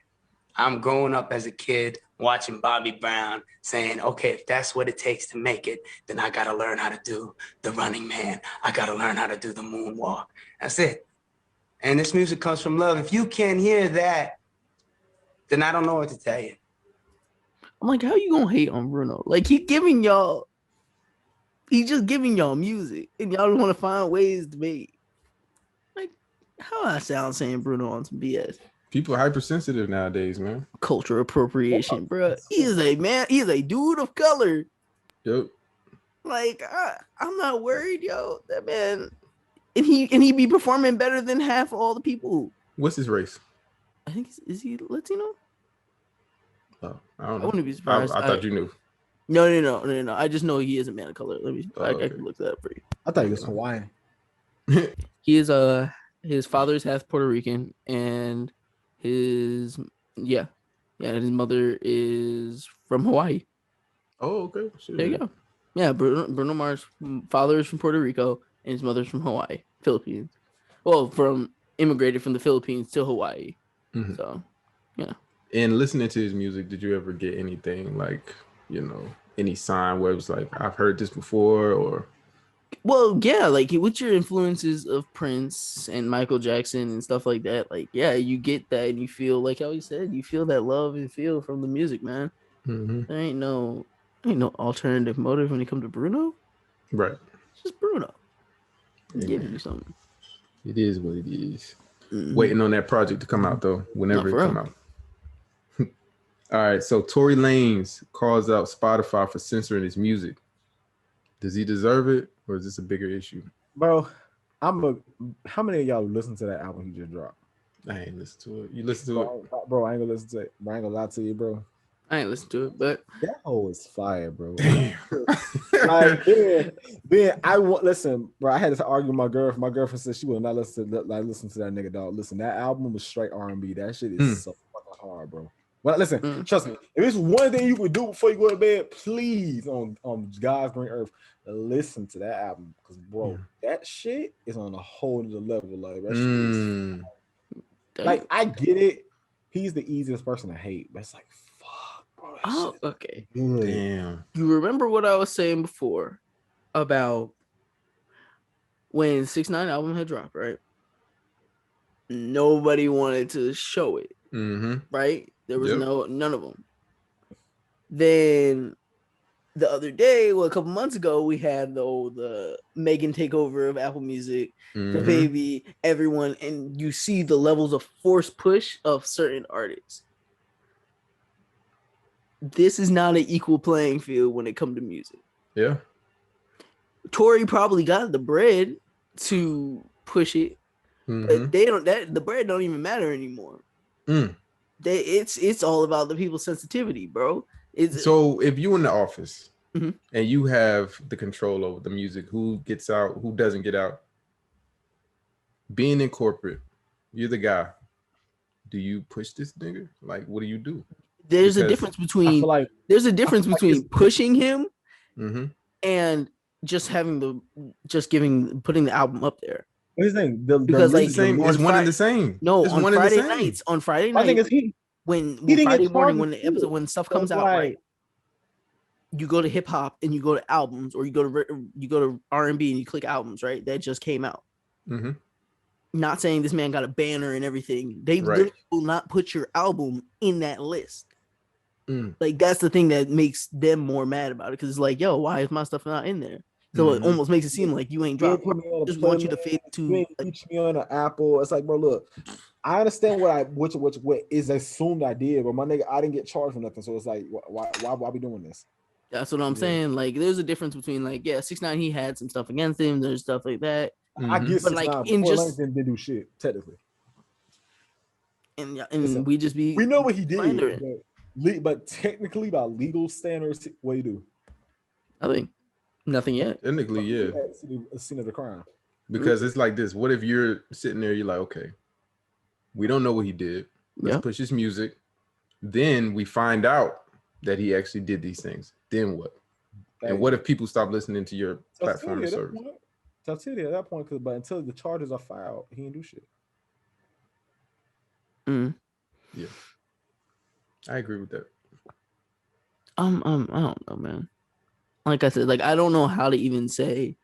I'm growing up as a kid watching Bobby Brown saying, okay, if that's what it takes to make it, then I got to learn how to do the Running Man. I got to learn how to do the moonwalk. That's it. And this music comes from love. If you can't hear that, then I don't know what to tell you. I'm like, how you gonna hate on Bruno? Like, he's just giving y'all music, and y'all want to find ways to make. Like, how I sound saying Bruno on some BS? People are hypersensitive nowadays, man. Cultural appropriation, bro. He is a dude of color. Yep. Like, I'm not worried, yo. That man, and he be performing better than half of all the people. What's his race? I think is he Latino? Oh, I don't know. I wouldn't be surprised. I thought you knew. No. I just know he is a man of color. I can look that up for you. I thought he was Hawaiian. He is his father's half Puerto Rican, and his mother is from Hawaii. Oh, okay. Sure. There you go. Yeah, Bruno Mars' father is from Puerto Rico, and his mother's from Hawaii, Philippines. Well, immigrated from the Philippines to Hawaii. Mm-hmm. So, yeah. And listening to his music, did you ever get anything like, any sign where it was like, I've heard this before, or? Well, yeah, like with your influences of Prince and Michael Jackson and stuff like that, like, yeah, you get that and you feel, like how he said, you feel that love and feel from the music, man. Mm-hmm. There ain't no alternative motive when it comes to Bruno. Right. It's just Bruno. Yeah, giving you something. It is what it is. Mm-hmm. Waiting on that project to come out, though, whenever it come out. All right, so Tory Lanez calls out Spotify for censoring his music. Does he deserve it, or is this a bigger issue? Bro, how many of y'all listen to that album he just dropped? I ain't listen to it. You listen to it? Bro, I ain't gonna listen to it. Bro, I ain't gonna lie to you, bro. I ain't listen to it, but that hoe is fire, bro. Damn. Like, listen, bro. I had to argue with my girlfriend. My girlfriend said she would not listen to that nigga, dog. Listen, that album was straight R&B. That shit is so fucking hard, bro. Well, listen, trust me. If it's one thing you could do before you go to bed, please, on God's green earth, listen to that album, because bro, that shit is on a whole other level. Like that shit is, like, I get it. He's the easiest person to hate, but it's like, fuck, bro. Oh, okay. Damn. You remember what I was saying before about when 6ix9ine album had dropped, right? Nobody wanted to show it, right? There was none of them. Then the other day, a couple months ago, we had the Megan takeover of Apple Music, the baby, everyone, and you see the levels of force push of certain artists. This is not an equal playing field when it comes to music. Yeah. Tory probably got the bread to push it, but the bread don't even matter anymore. It's all about the people's sensitivity, bro. So if you in the office and you have the control over the music, who gets out, who doesn't get out, being in corporate, you're the guy. Do you push this nigga? Like, what do you do? There's a difference between pushing him and just putting the album up there. What's his name? It's one and the same. No, it's on Friday nights. On Friday night, I think it's when Friday morning when the episode when stuff comes out, right? You go to hip hop and you go to albums, or you go to R&B and you click albums, right? That just came out. Not saying this man got a banner and everything. They literally will not put your album in that list. Like, that's the thing that makes them more mad about it, because it's like, yo, why is my stuff not in there? So it almost makes it seem like you ain't dropped. I just want you to fade to reach me on an Apple. It's like, bro, look, I understand what is assumed I did, but my nigga, I didn't get charged for nothing. So it's like, why we doing this? That's what I'm saying. Like, there's a difference between, like, 6ix9ine, he had some stuff against him. There's stuff like that. I get, but like, in just didn't do shit technically. And listen, we know what he did, but technically by legal standards, what do you do? I think nothing yet. Technically, yeah. A scene of the crime. Because it's like this. What if you're sitting there, you're like, okay, we don't know what he did. Let's push his music. Then we find out that he actually did these things. Then what? And what if people stop listening to your platform or service? So I'll tell you at that point, but until the charges are filed, he ain't do shit. Yeah. I agree with that. I don't know, man. Like I said, like I don't know how to even say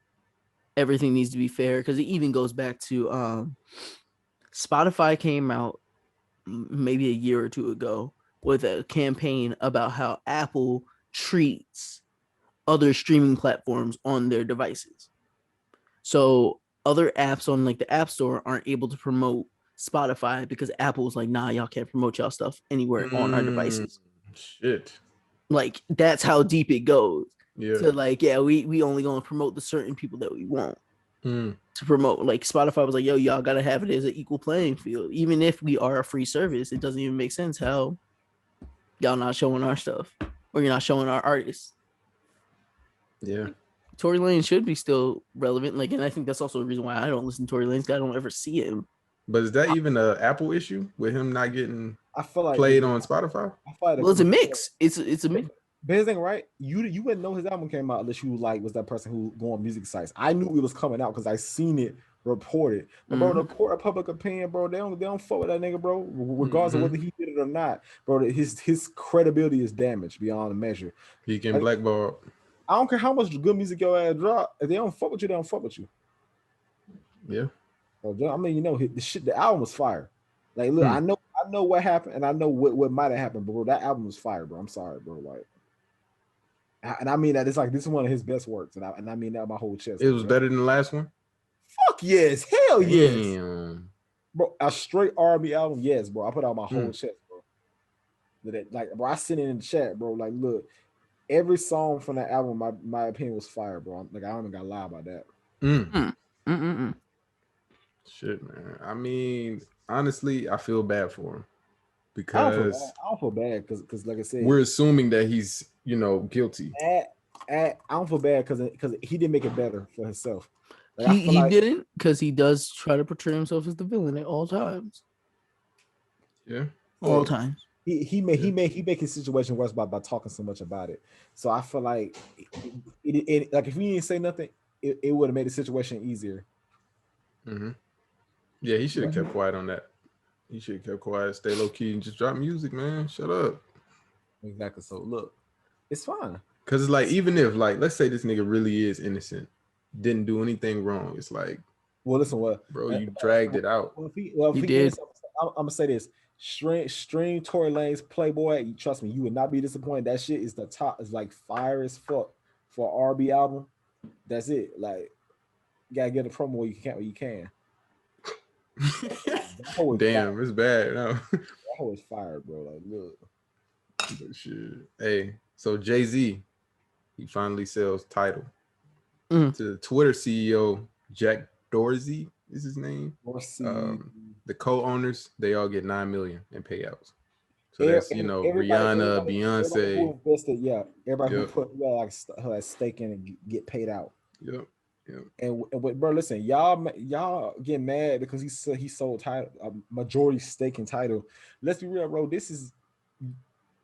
everything needs to be fair, because it even goes back to Spotify came out maybe a year or two ago with a campaign about how Apple treats other streaming platforms on their devices. So other apps on like the App Store aren't able to promote Spotify because Apple's like, nah, y'all can't promote y'all stuff anywhere on our devices. Shit. Like that's how deep it goes. Yeah. So like, yeah, we only gonna promote the certain people that we want to promote. Like Spotify was like, yo, y'all gotta have it as an equal playing field. Even if we are a free service, it doesn't even make sense how y'all not showing our stuff or you're not showing our artists. Yeah. Tory Lanez should be still relevant. Like, and I think that's also the reason why I don't listen to Tory Lanez, because I don't ever see him. But is that even an Apple issue with him not getting I feel like played on Spotify? I feel like well, it's a mix. It's a mix. But his thing, right? You wouldn't know his album came out unless you like was that person who go on music sites. I knew it was coming out because I seen it reported. But bro, the court of public opinion, bro, they don't fuck with that nigga, bro. Regardless of whether he did it or not, bro. His credibility is damaged beyond measure. He can blackball. I don't care how much good music your ass drop. If they don't fuck with you, they don't fuck with you. Yeah. Bro, I mean, you know, the album was fire. Like, look, I know what happened, and I know what might have happened, bro. That album was fire, bro. I'm sorry, bro. Like, and I mean that it's like this is one of his best works, and I mean that with my whole chest. It was better than the last one. Fuck yes, hell yes, Damn. bro. A straight R&B album, yes, bro. I put out my whole chest, bro. Like, bro, I sent it in the chat, bro. Like, look, every song from that album, my opinion was fire, bro. Like, I don't even gotta lie about that. Shit, man. I mean, honestly, I feel bad for him because I don't feel bad because like I said, we're assuming that he's, you know, guilty. I don't feel bad because he didn't make it better for himself. Like, He didn't, because he does try to portray himself as the villain at all times. Yeah, all times. He make his situation worse by talking so much about it. So I feel like it like if he didn't say nothing, it would have made the situation easier. Yeah, he should have kept quiet on that. He should have kept quiet, stay low key, and just drop music, man. Shut up. Exactly. So look, it's fine. Cause it's like, even if, like, let's say this nigga really is innocent, didn't do anything wrong. It's like, well, listen, what, bro, you dragged it out. If he did. I'm gonna say this: stream Tory Lanez Playboy. Trust me, you would not be disappointed. That shit is the top. It's like fire as fuck for R&B album. That's it. Like, you gotta get a promo where you can. Damn, it's bad. No. That whole is fire, bro. Like, look. But shit. Hey, so Jay-Z, he finally sells Tidal to Twitter CEO Jack Dorsey is his name. The co-owners, they all get $9 million in payouts. So that's, you know, Rihanna, Beyonce. Who invested, everybody who put like stake in and get paid out. Yep. And bro, listen, y'all get mad because he sold Tidal, a majority stake in Tidal. Let's be real, bro. This is,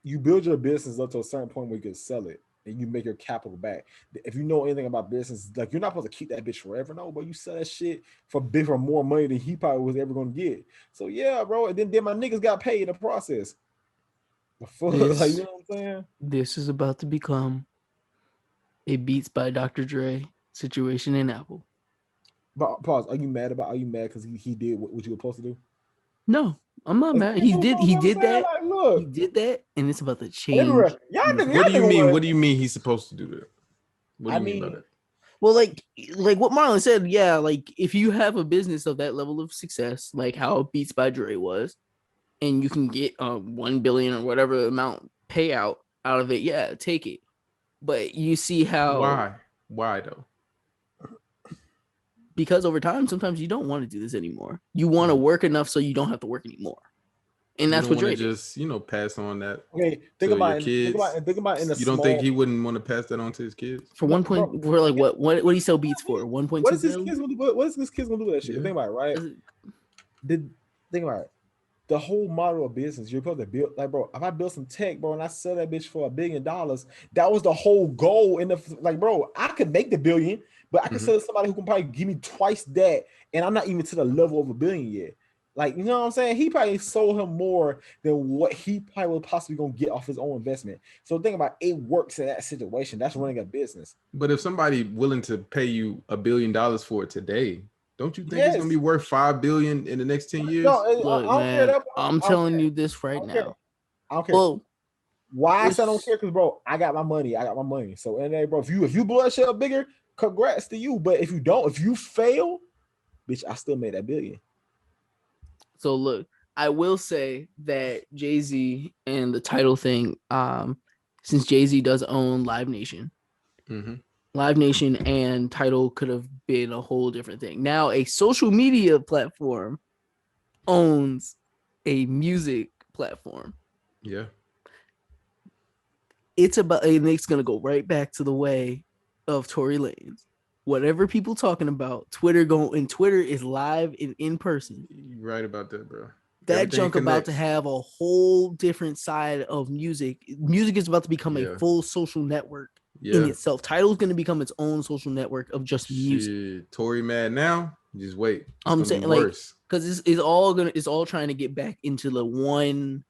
you build your business up to a certain point where you can sell it and you make your capital back. If you know anything about business, like, you're not supposed to keep that bitch forever, no, but you sell that shit for more money than he probably was ever gonna get. So yeah, bro. And then my niggas got paid in the process. Like, you know what I'm saying? This is about to become a Beats by Dr. Dre situation in Apple. But pause. Are you mad because he did what you were supposed to do? No, I'm not mad. He did that. Like, look, he did that, and it's about to change. What do you mean? What do you mean he's supposed to do that? What do you mean by that? Well, like what Marlon said, yeah, like if you have a business of that level of success, like how Beats by Dre was, and you can get $1 billion or whatever amount payout out of it, yeah, take it. But you see how why though? Because over time, sometimes you don't want to do this anymore. You want to work enough so you don't have to work anymore, and that's what Dre did. Just pass on that. Okay, think about it. Think about in a You don't think he wouldn't want to pass that on to his kids? For for like what do you sell Beats for? 1.2. What is this kid's gonna do? What is this kid's gonna do with that shit? Think about it, right? Think about it. The whole model of business, you're supposed to build, like, bro, if I build some tech, bro, and I sell that bitch for $1 billion, that was the whole goal. In the, like, bro, I could make the $1 billion, but I can sell to somebody who can probably give me twice that, and I'm not even to the level of $1 billion yet. Like, you know what I'm saying? He probably sold him more than what he probably was possibly gonna get off his own investment. So think about it works in that situation. That's running a business. But if somebody willing to pay you $1 billion for it today, don't you think it's gonna be worth $5 billion in the next 10 years? No, Look, man, I'm telling you this right now. I don't care. Well, why I said I don't care? Because bro, I got my money. So and then, bro, if you blow that shit up bigger, congrats to you. But if you don't, if you fail, bitch, I still made that billion. So look, I will say that Jay-Z and the title thing, since Jay-Z does own Live Nation, Live Nation and title could have been a whole different thing. Now a social media platform owns a music platform. Yeah. It's gonna go right back to the way of Tory Lanez. Whatever people talking about, Twitter is live and in person. You're right about that, bro. That Everything junk connects. about to have a whole different side of music. Music is about to become a full social network in itself. Tidal's going to become its own social network of just music. Tory mad now? Just wait. I'm saying, like, because it's all trying to get back into the one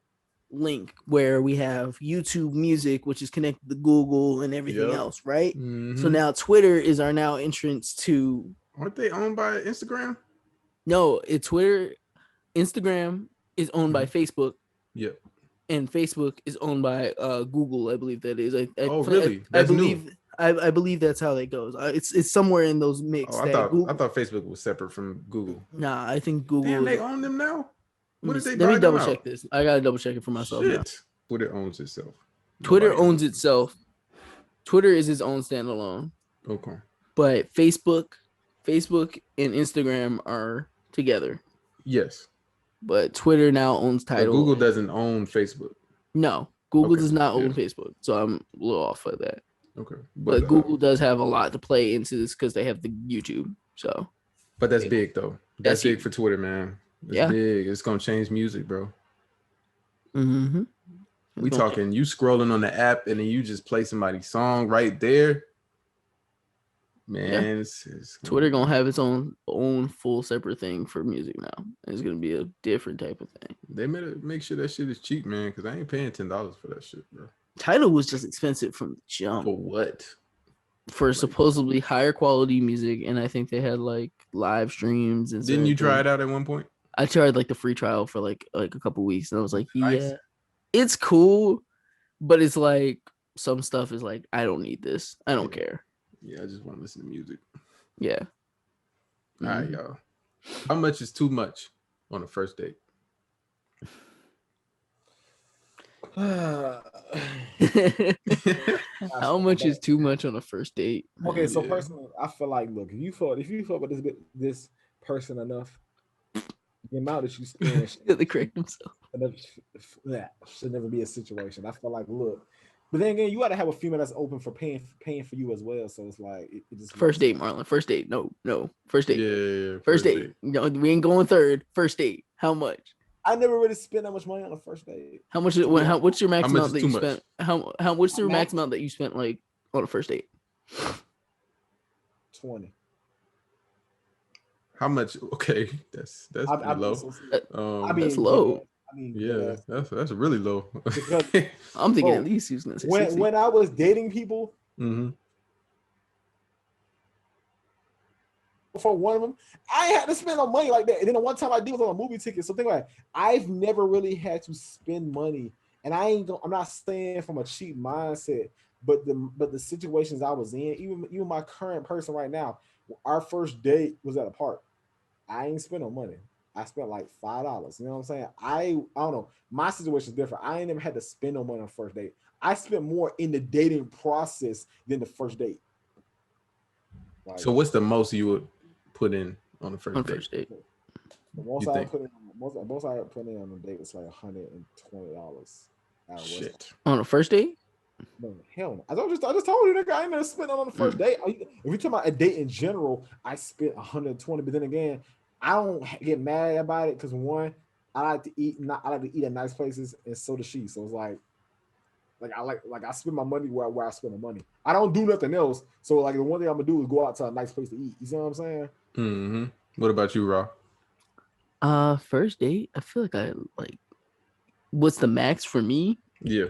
link where we have YouTube Music, which is connected to Google and everything else, right? So now Twitter is our now entrance to. Aren't they owned by Instagram? No, it's Twitter. Instagram is owned by Facebook. Yep. And Facebook is owned by Google, I believe that is. Really? I believe that's how that goes. It's somewhere in those mix. I thought Facebook was separate from Google. Nah, I think Google. Damn, they own them now. Let me double check this. I gotta double check it for myself. Now. Twitter owns itself. Twitter owns itself. Twitter is its own standalone. Okay. But Facebook and Instagram are together. Yes. But Twitter now owns Tidal. Google doesn't own Facebook. No, Google does not own Facebook. So I'm a little off of that. Okay. But Google does have a lot to play into this because they have the YouTube. So. But that's big though. That's big for Twitter, man. It's big. It's gonna change music, bro. We talking you scrolling on the app and then you just play somebody's song right there. Man, it's Twitter gonna have its own full separate thing for music now. It's gonna be a different type of thing. They better make sure that shit is cheap, man, because I ain't paying $10 for that shit, bro. Tidal was just expensive from the jump. For what? For supposedly higher quality music, and I think they had like live streams and. Didn't you try it out at one point? I tried like the free trial for like a couple weeks, and I was like, it's cool, but it's like some stuff is like, I don't need this. I don't care. Yeah, I just want to listen to music. Yeah. All right, y'all. How much is too much on a first date? How much is too much on a first date? Okay, so personally, I feel like, look, if you fought with this person enough, the amount that you spend they correct themselves. That should never be a situation. I feel like, look, but then again, you got to have a female that's open for paying for you as well. So it's like it just first date, Marlon. First date, no, first date. Yeah. First date. No, we ain't going third. First date. How much? I never really spent that much money on a first date. How much? What's your max amount that you spent? What's your max amount that you spent like on a first date? 20. How much? Okay, that's pretty low. That's low. Yeah, that's really low. I'm thinking at least he was gonna say 60. When I was dating people, for one of them, I had to spend no money like that. And then the one time I did was on a movie ticket. So think about it. I've never really had to spend money, and I'm not saying from a cheap mindset, but the situations I was in, even my current person right now, our first date was at a park. I ain't spent no money. I spent like $5. You know what I'm saying? I don't know. My situation is different. I ain't never had to spend no money on the first date. I spent more in the dating process than the first date. Like, so what's the most you would put in on the first date? The most I put in on the date was like $120. Shit. On a first date? No, hell no. I just told you, nigga, I ain't never spent on the first date. If you're talking about a date in general, I spent $120. But then again, I don't get mad about it because one, I like to eat at nice places, and so does she. So it's like I spend my money where I spend my money. I don't do nothing else. So like the one thing I'm gonna do is go out to a nice place to eat. You see what I'm saying? Mm-hmm. What about you, Raw? First date. I feel like I like. What's the max for me? Yeah.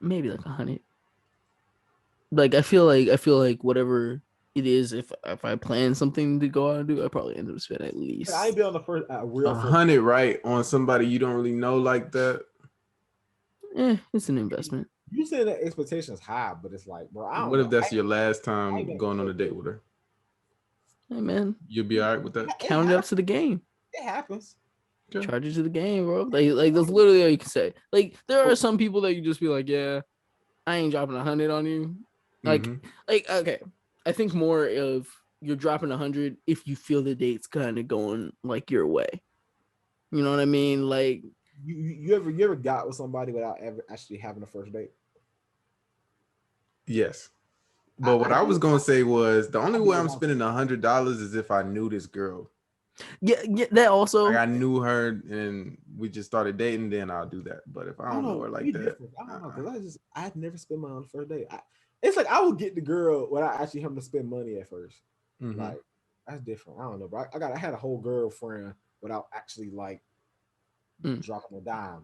Maybe like 100. Like I feel like whatever it is, if I plan something to go out and do, I probably end up spending at least. I ain't been on the first real 100, right? On somebody you don't really know like that. It's an investment. You say that expectations high, but it's like, bro, I don't What know. if that's your last time going on a date with her? Hey man, you'll be all right with that. Count it up to the game. It happens. Okay. Charge it to the game, bro. Like that's literally all you can say. Like there are some people that you just be like, yeah, I ain't dropping 100 on you. Like okay, I think more of you're dropping 100 if you feel the date's kind of going like your way. You know what I mean? Like you ever got with somebody without ever actually having a first date? Yes. But what I was gonna say was the only way I'm spending $100 is if I knew this girl. Yeah, that also. Like I knew her and we just started dating, then I'll do that. But if I don't know her like that, I don't know, because I'd never spend money on the first date. It's like I would get the girl without actually having to spend money at first. Mm-hmm. Like that's different. I don't know, but I had a whole girlfriend without actually like dropping a dime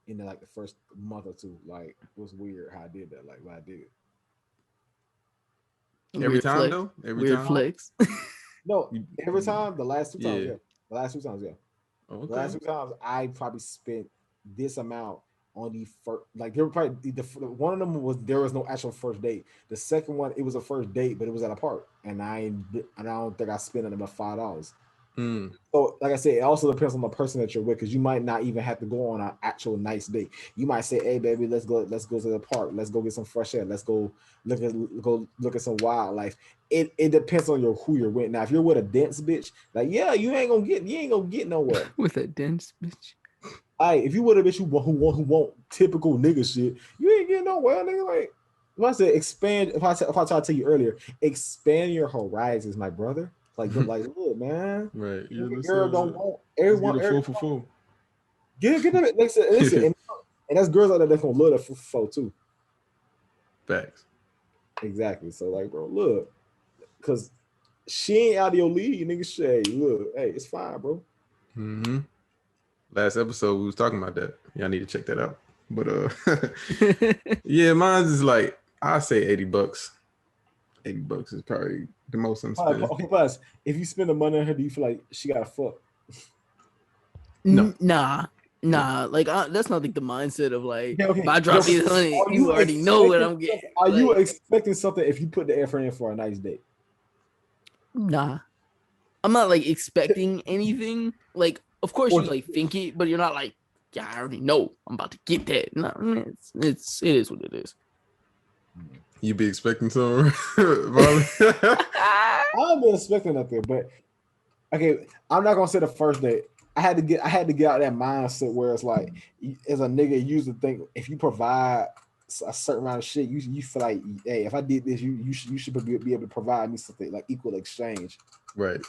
in like the first month or two. Like it was weird how I did that. Like what I did. Every time though? Every time? Flex. No, every time. The last two times, yeah. The last two times, yeah. Okay. The last two times, I probably spent this amount on the first. Like there were probably one of them was there was no actual first date. The second one, it was a first date, but it was at a park, and I don't think I spent about $5. So, like I said, it also depends on the person that you're with, because you might not even have to go on an actual nice date. You might say, "Hey, baby, let's go to the park. Let's go get some fresh air. Let's go look at some wildlife." It depends on who you're with. Now, if you're with a dense bitch, like you ain't gonna get nowhere with a dense bitch. If you with a bitch who want typical nigga shit, you ain't getting nowhere, nigga. Like if I said expand, if I tried to tell you earlier, expand your horizons, my brother. Like look, man. Right. Girl don't want everyone. Get a 4 for 4. Get them. Listen, and that's girls out there that's gonna love that 4 for 4 too. Facts. Exactly. So like, bro, look, because she ain't out of your league, nigga. Shay, look, hey, it's fine, bro. Mm-hmm. Last episode we was talking about that. Y'all need to check that out. But yeah, mine is like I say $80. $80 is probably the most I'm spending. Okay, plus if you spend the money on her, do you feel like she gotta fuck? No. Nah. Like that's not like the mindset of like if I drop these 100, you already know what I'm getting. Are you expecting something if you put the effort in for a nice date? Nah, I'm not like expecting anything. Like, of course you like think it, but you're not like, yeah, I already know I'm about to get that. No, it is what it is. You be expecting something, Marlon? I've been expecting nothing, but okay, I'm not gonna say the first date. I had to get out of that mindset where it's like, as a nigga, you used to think if you provide a certain amount of shit, you feel like, hey, if I did this, you should be able to provide me something like equal exchange, right?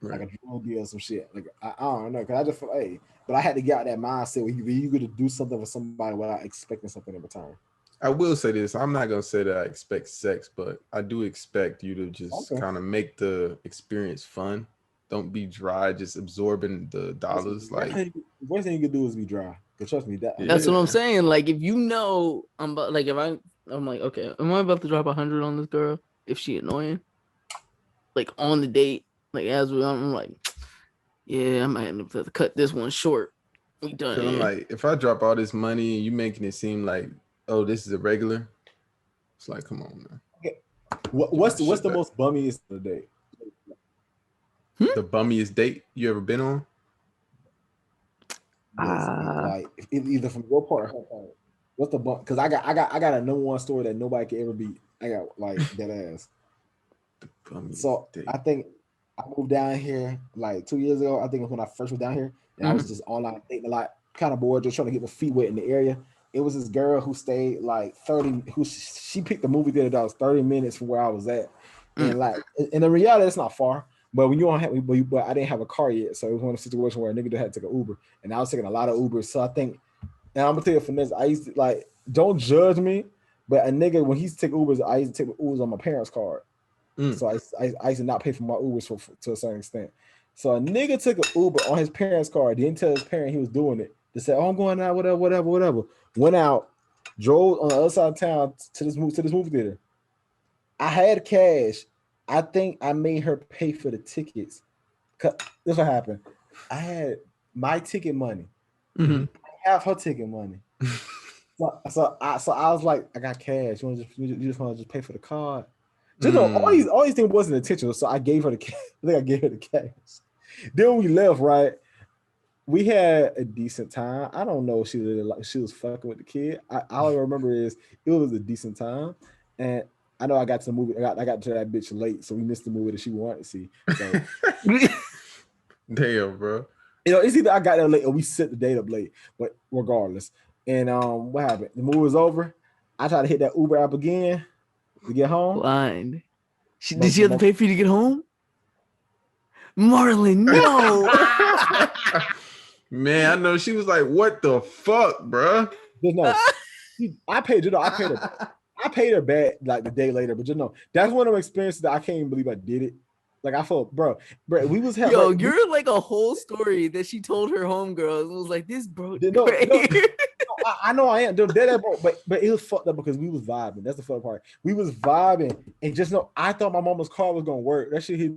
Like a drug deal or some shit. Like I don't know, because I just feel, hey, but I had to get out of that mindset where you going to do something for somebody without expecting something in return. I will say this. I'm not going to say that I expect sex, but I do expect you to just kind of make the experience fun. Don't be dry, just absorbing the dollars. Like the worst thing you can do is be dry. Because trust me, that's what I'm saying. Like if you know I'm about, like if I'm like, okay, am I about to drop 100 on this girl if she annoying? Like on the date, like I'm like, yeah, I might have to cut this one short. We done. I'm like, if I drop all this money and you making it seem like, oh, this is a regular, it's like, come on, man. Okay. What's the most bummiest of the date? The bummiest date you ever been on? Like either from your part or her part. What's the bump? Because I got a number one story that nobody can ever beat. I got like that ass. So date. I think I moved down here like 2 years ago. I think it was when I first moved down here, and I was just online dating a lot, kind of bored, just trying to get my feet wet in the area. It was this girl who stayed like 30. She picked the movie theater that was 30 minutes from where I was at, and like, in the reality, it's not far. But when you don't have, but I didn't have a car yet, so it was one of the situations where a nigga had to take an Uber, and I was taking a lot of Ubers. So I think, and I'm gonna tell you from this, I used to like, don't judge me, but a nigga when he used to take Ubers, I used to take Ubers on my parents' card. So I used to not pay for my Ubers to a certain extent. So a nigga took an Uber on his parents' car. Didn't tell his parent he was doing it. They said, "Oh, I'm going out, whatever." Went out, drove on the other side of town to this movie theater. I had cash. I think I made her pay for the tickets. This is what happened. I had my ticket money. Mm-hmm. Half her ticket money. so I was like, I got cash. You just want to just pay for the card? Just know, all these things wasn't intentional. So I gave her the cash. I think I gave her the cash. Then we left, right? We had a decent time. I don't know if she was fucking with the kid. All I remember is it was a decent time. And I know I got to the movie. I got to that bitch late, so we missed the movie that she wanted to see. So damn, bro. You know, it's either I got there late or we set the date up late. But regardless. And what happened? The movie was over. I tried to hit that Uber app again to get home. Blind. Did she have to pay for you to get home? Marlon, no. Man, I know she was like, "What the fuck, bro?" No, I paid her. I paid her back like the day later, but just know that's one of the experiences that I can't even believe I did it. Like I felt, bro, we was having. Yo, you're like a whole story that she told her homegirls. It was like this, bro. No, I know I am. Bro, but it was fucked up because we was vibing. That's the fun part. We was vibing, and just know I thought my mama's car was gonna work. That shit hit,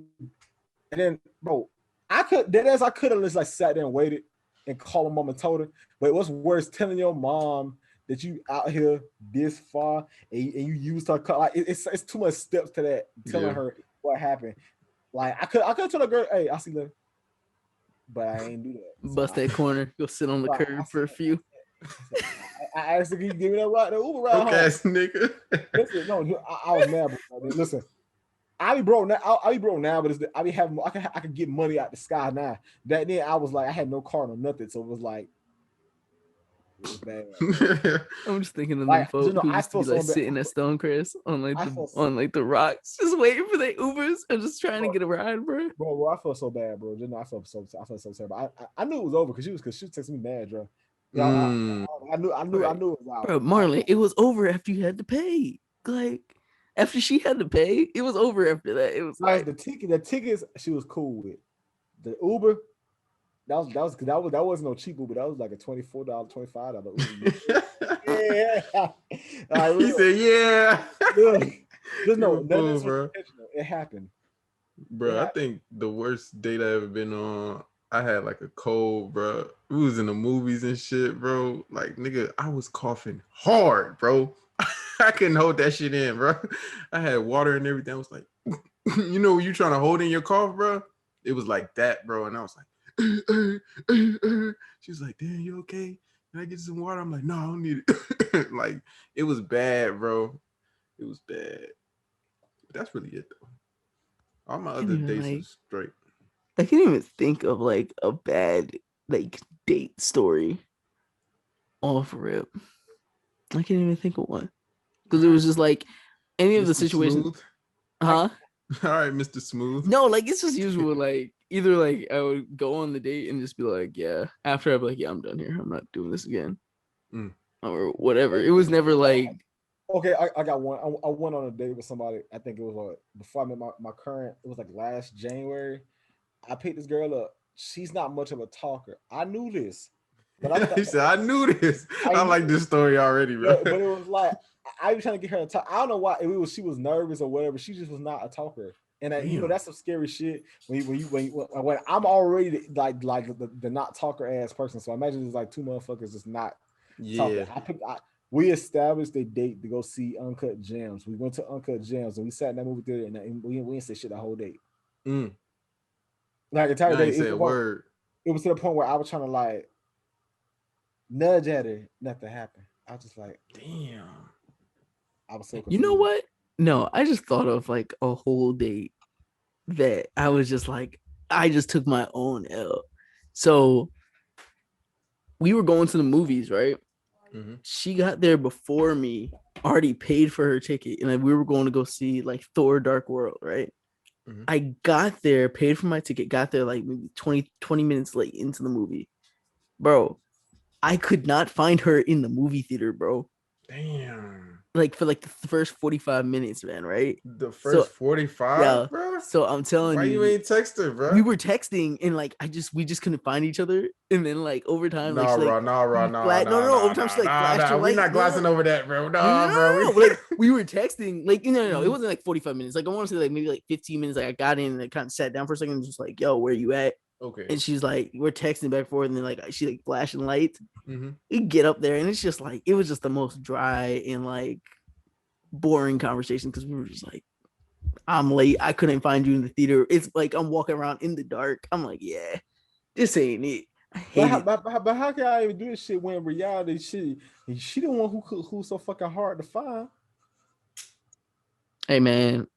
and then, bro, I could have just like sat there and waited and called my mom and told her. But what's worse, telling your mom that you out here this far and you used her car. Like it's too much steps to that. Telling her what happened. Like I could tell a girl, "Hey, I'll see you later," but I ain't do that. So Bust that corner, go sit on the curb for a few. I asked her, "Can you give me that ride, the Uber ride home?" Ass nigga. Listen, no, I was mad. Bro. Listen, I be broke now, but I be having. I could get money out the sky now. That then I was like, I had no car, no nothing, so it was like. It was bad. I'm just thinking of them folks who used to be like sitting at Stonecrest on like the rocks, just waiting for the Ubers and just trying to get a ride, bro. Bro, I felt so bad, bro. I felt so terrible. I knew it was over because she was texting me mad, bro. I knew it was out. Bro, Marlon, it was over after you had to pay. Like after she had to pay, it was over after that. It was like the tickets she was cool with. The Uber. That wasn't no cheap Uber. That was like a $24, $25 Uber. Yeah. He said, "Yeah." Just no, bro. It happened. Bro, I think the worst date I ever been on, I had like a cold, bro. We was in the movies and shit, bro. Like, nigga, I was coughing hard, bro. I couldn't hold that shit in, bro. I had water and everything. I was like, you know, when you trying to hold in your cough, bro? It was like that, bro. And I was like, she was like, "Damn, you okay? Can I get some water?" I'm like, "No, I don't need it." Like, it was bad, bro. It was bad. But that's really it, though. All my other dates was straight. I can't even think of like a bad like date story off rip. I can't even think of one because it was just like any of the situations. Smooth? Huh? All right, Mr. Smooth. No, like it's just usual. Like either like I would go on the date and just be like, yeah. After I'd be like, yeah, I'm done here. I'm not doing this again, or whatever. It was never like. Okay, I got one. I went on a date with somebody. I think it was before I met my current. It was like last January. I picked this girl up. She's not much of a talker. I knew this, but He said, "I knew this." I like this story already, bro. But it was like I was trying to get her to talk. I don't know why. She was nervous or whatever. She just was not a talker. And you know that's some scary shit when I'm already like the not talker ass person. So I imagine there's like two motherfuckers just not talking. We established a date to go see Uncut Gems. We went to Uncut Gems and we sat in that movie theater and we didn't say shit the whole date. Like the entire day. It was to the point where I was trying to like nudge at her. Nothing happened. I was just like, damn. I was so confused. You know what? No, I just thought of like a whole date that I was just like, I just took my own L. So we were going to the movies, right? Mm-hmm. She got there before me, already paid for her ticket, and like, we were going to go see like Thor: Dark World, right? Mm-hmm. I got there, paid for my ticket, got there like maybe 20 minutes late into the movie. Bro, I could not find her in the movie theater, bro. Damn. like for like the first 45 minutes, man, right? The first 45, bro. So I'm telling why you ain't text her, bro? We were texting and like we just couldn't find each other, and then like over time, no, over time she like flashed her light. We're not glossing over that, bro. No. Like we were texting, like no, it wasn't like 45 minutes. Like I want to say like maybe like 15 minutes. Like I got in and I kind of sat down for a second and just like, yo, where you at? Okay. And she's like, we're texting back and forth, and then like she like flashing lights. Mm-hmm. You get up there, and it's just like it was just the most dry and like boring conversation because we were just like, I'm late. I couldn't find you in the theater. It's like I'm walking around in the dark. I'm like, yeah, this ain't it. I hate it. But how can I even do this shit when in reality she the one who's so fucking hard to find? Hey man,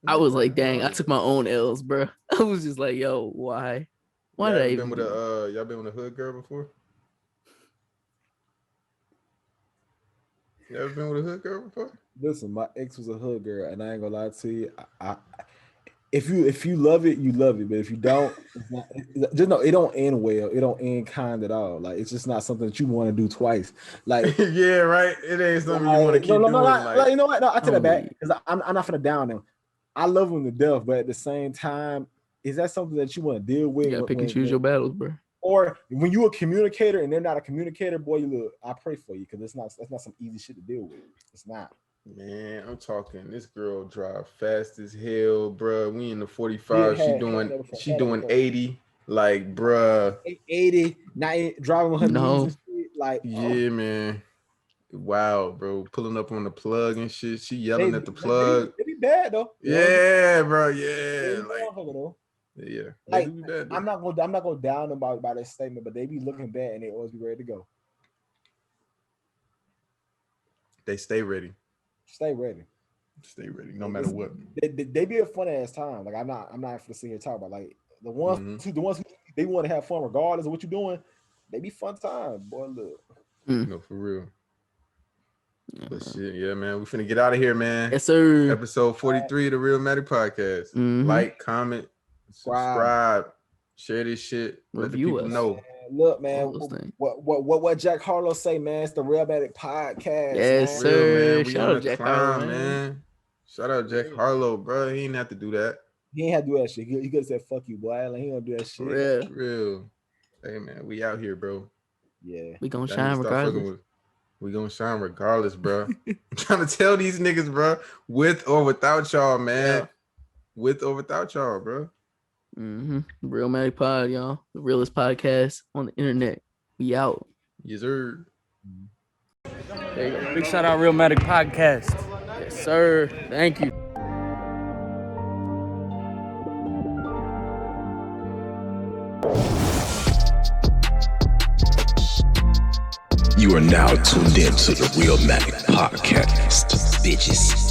I was like, dang, I took my own L's, bro. I was just like, yo, why? Why did I even y'all been with a hood girl before? You ever been with a hood girl before? Listen, my ex was a hood girl, and I ain't gonna lie to you. If you love it, you love it. But if you don't, it's not, just know it don't end well. It don't end kind at all. Like it's just not something that you want to do twice. Like yeah, right. It ain't something you want to keep doing. Like, you know what? No, I take that back because I'm not gonna down them. I love them to death, but at the same time, is that something that you want to deal with? You gotta pick and choose your battles, bro. Or when you're a communicator and they're not a communicator, boy, you look. I pray for you because that's not some easy shit to deal with. It's not. Man, I'm talking. This girl drive fast as hell, bro. We in the 45. She doing 80. Like, bruh. 80. Not driving with her knees and shit. Like, yeah, man. Wow, bro. Pulling up on the plug and shit. She yelling at the plug. It be bad though. Yeah, bro. Yeah. Yeah. Like, I'm not gonna down them by that statement, but they be looking bad and they always be ready to go. They stay ready. Stay ready, no matter what. They be a fun ass time. Like I'm not gonna sit here and talk about like the ones who they want to have fun regardless of what you're doing. They be fun time, boy. Look, no, for real. But shit, yeah, man. We finna get out of here, man. Yes, sir. Episode 43 of the Realmatic Podcast. Like, comment, subscribe, share this shit. Let the people know. Look, man, what Jack Harlow say, man? It's the Realmatic Podcast. Yes, man. Sir. Man. Shout out Jack Harlow, man. Shout out Jack Harlow, bro. He didn't have to do that. He ain't have to do that shit. He could have said, "Fuck you, boy." Like, he gonna do that shit. Real. Hey, man, we out here, bro. Yeah, we gonna shine regardless. We gonna shine regardless, bro. I'm trying to tell these niggas, bro, with or without y'all, man. Yeah. With or without y'all, bro. Realmatic Pod, y'all. The realest podcast on the internet. We out. Yes, sir. There you go. Big shout out Realmatic Podcast. Yes, sir. Thank you. You are now tuned in to the Realmatic Podcast, bitches.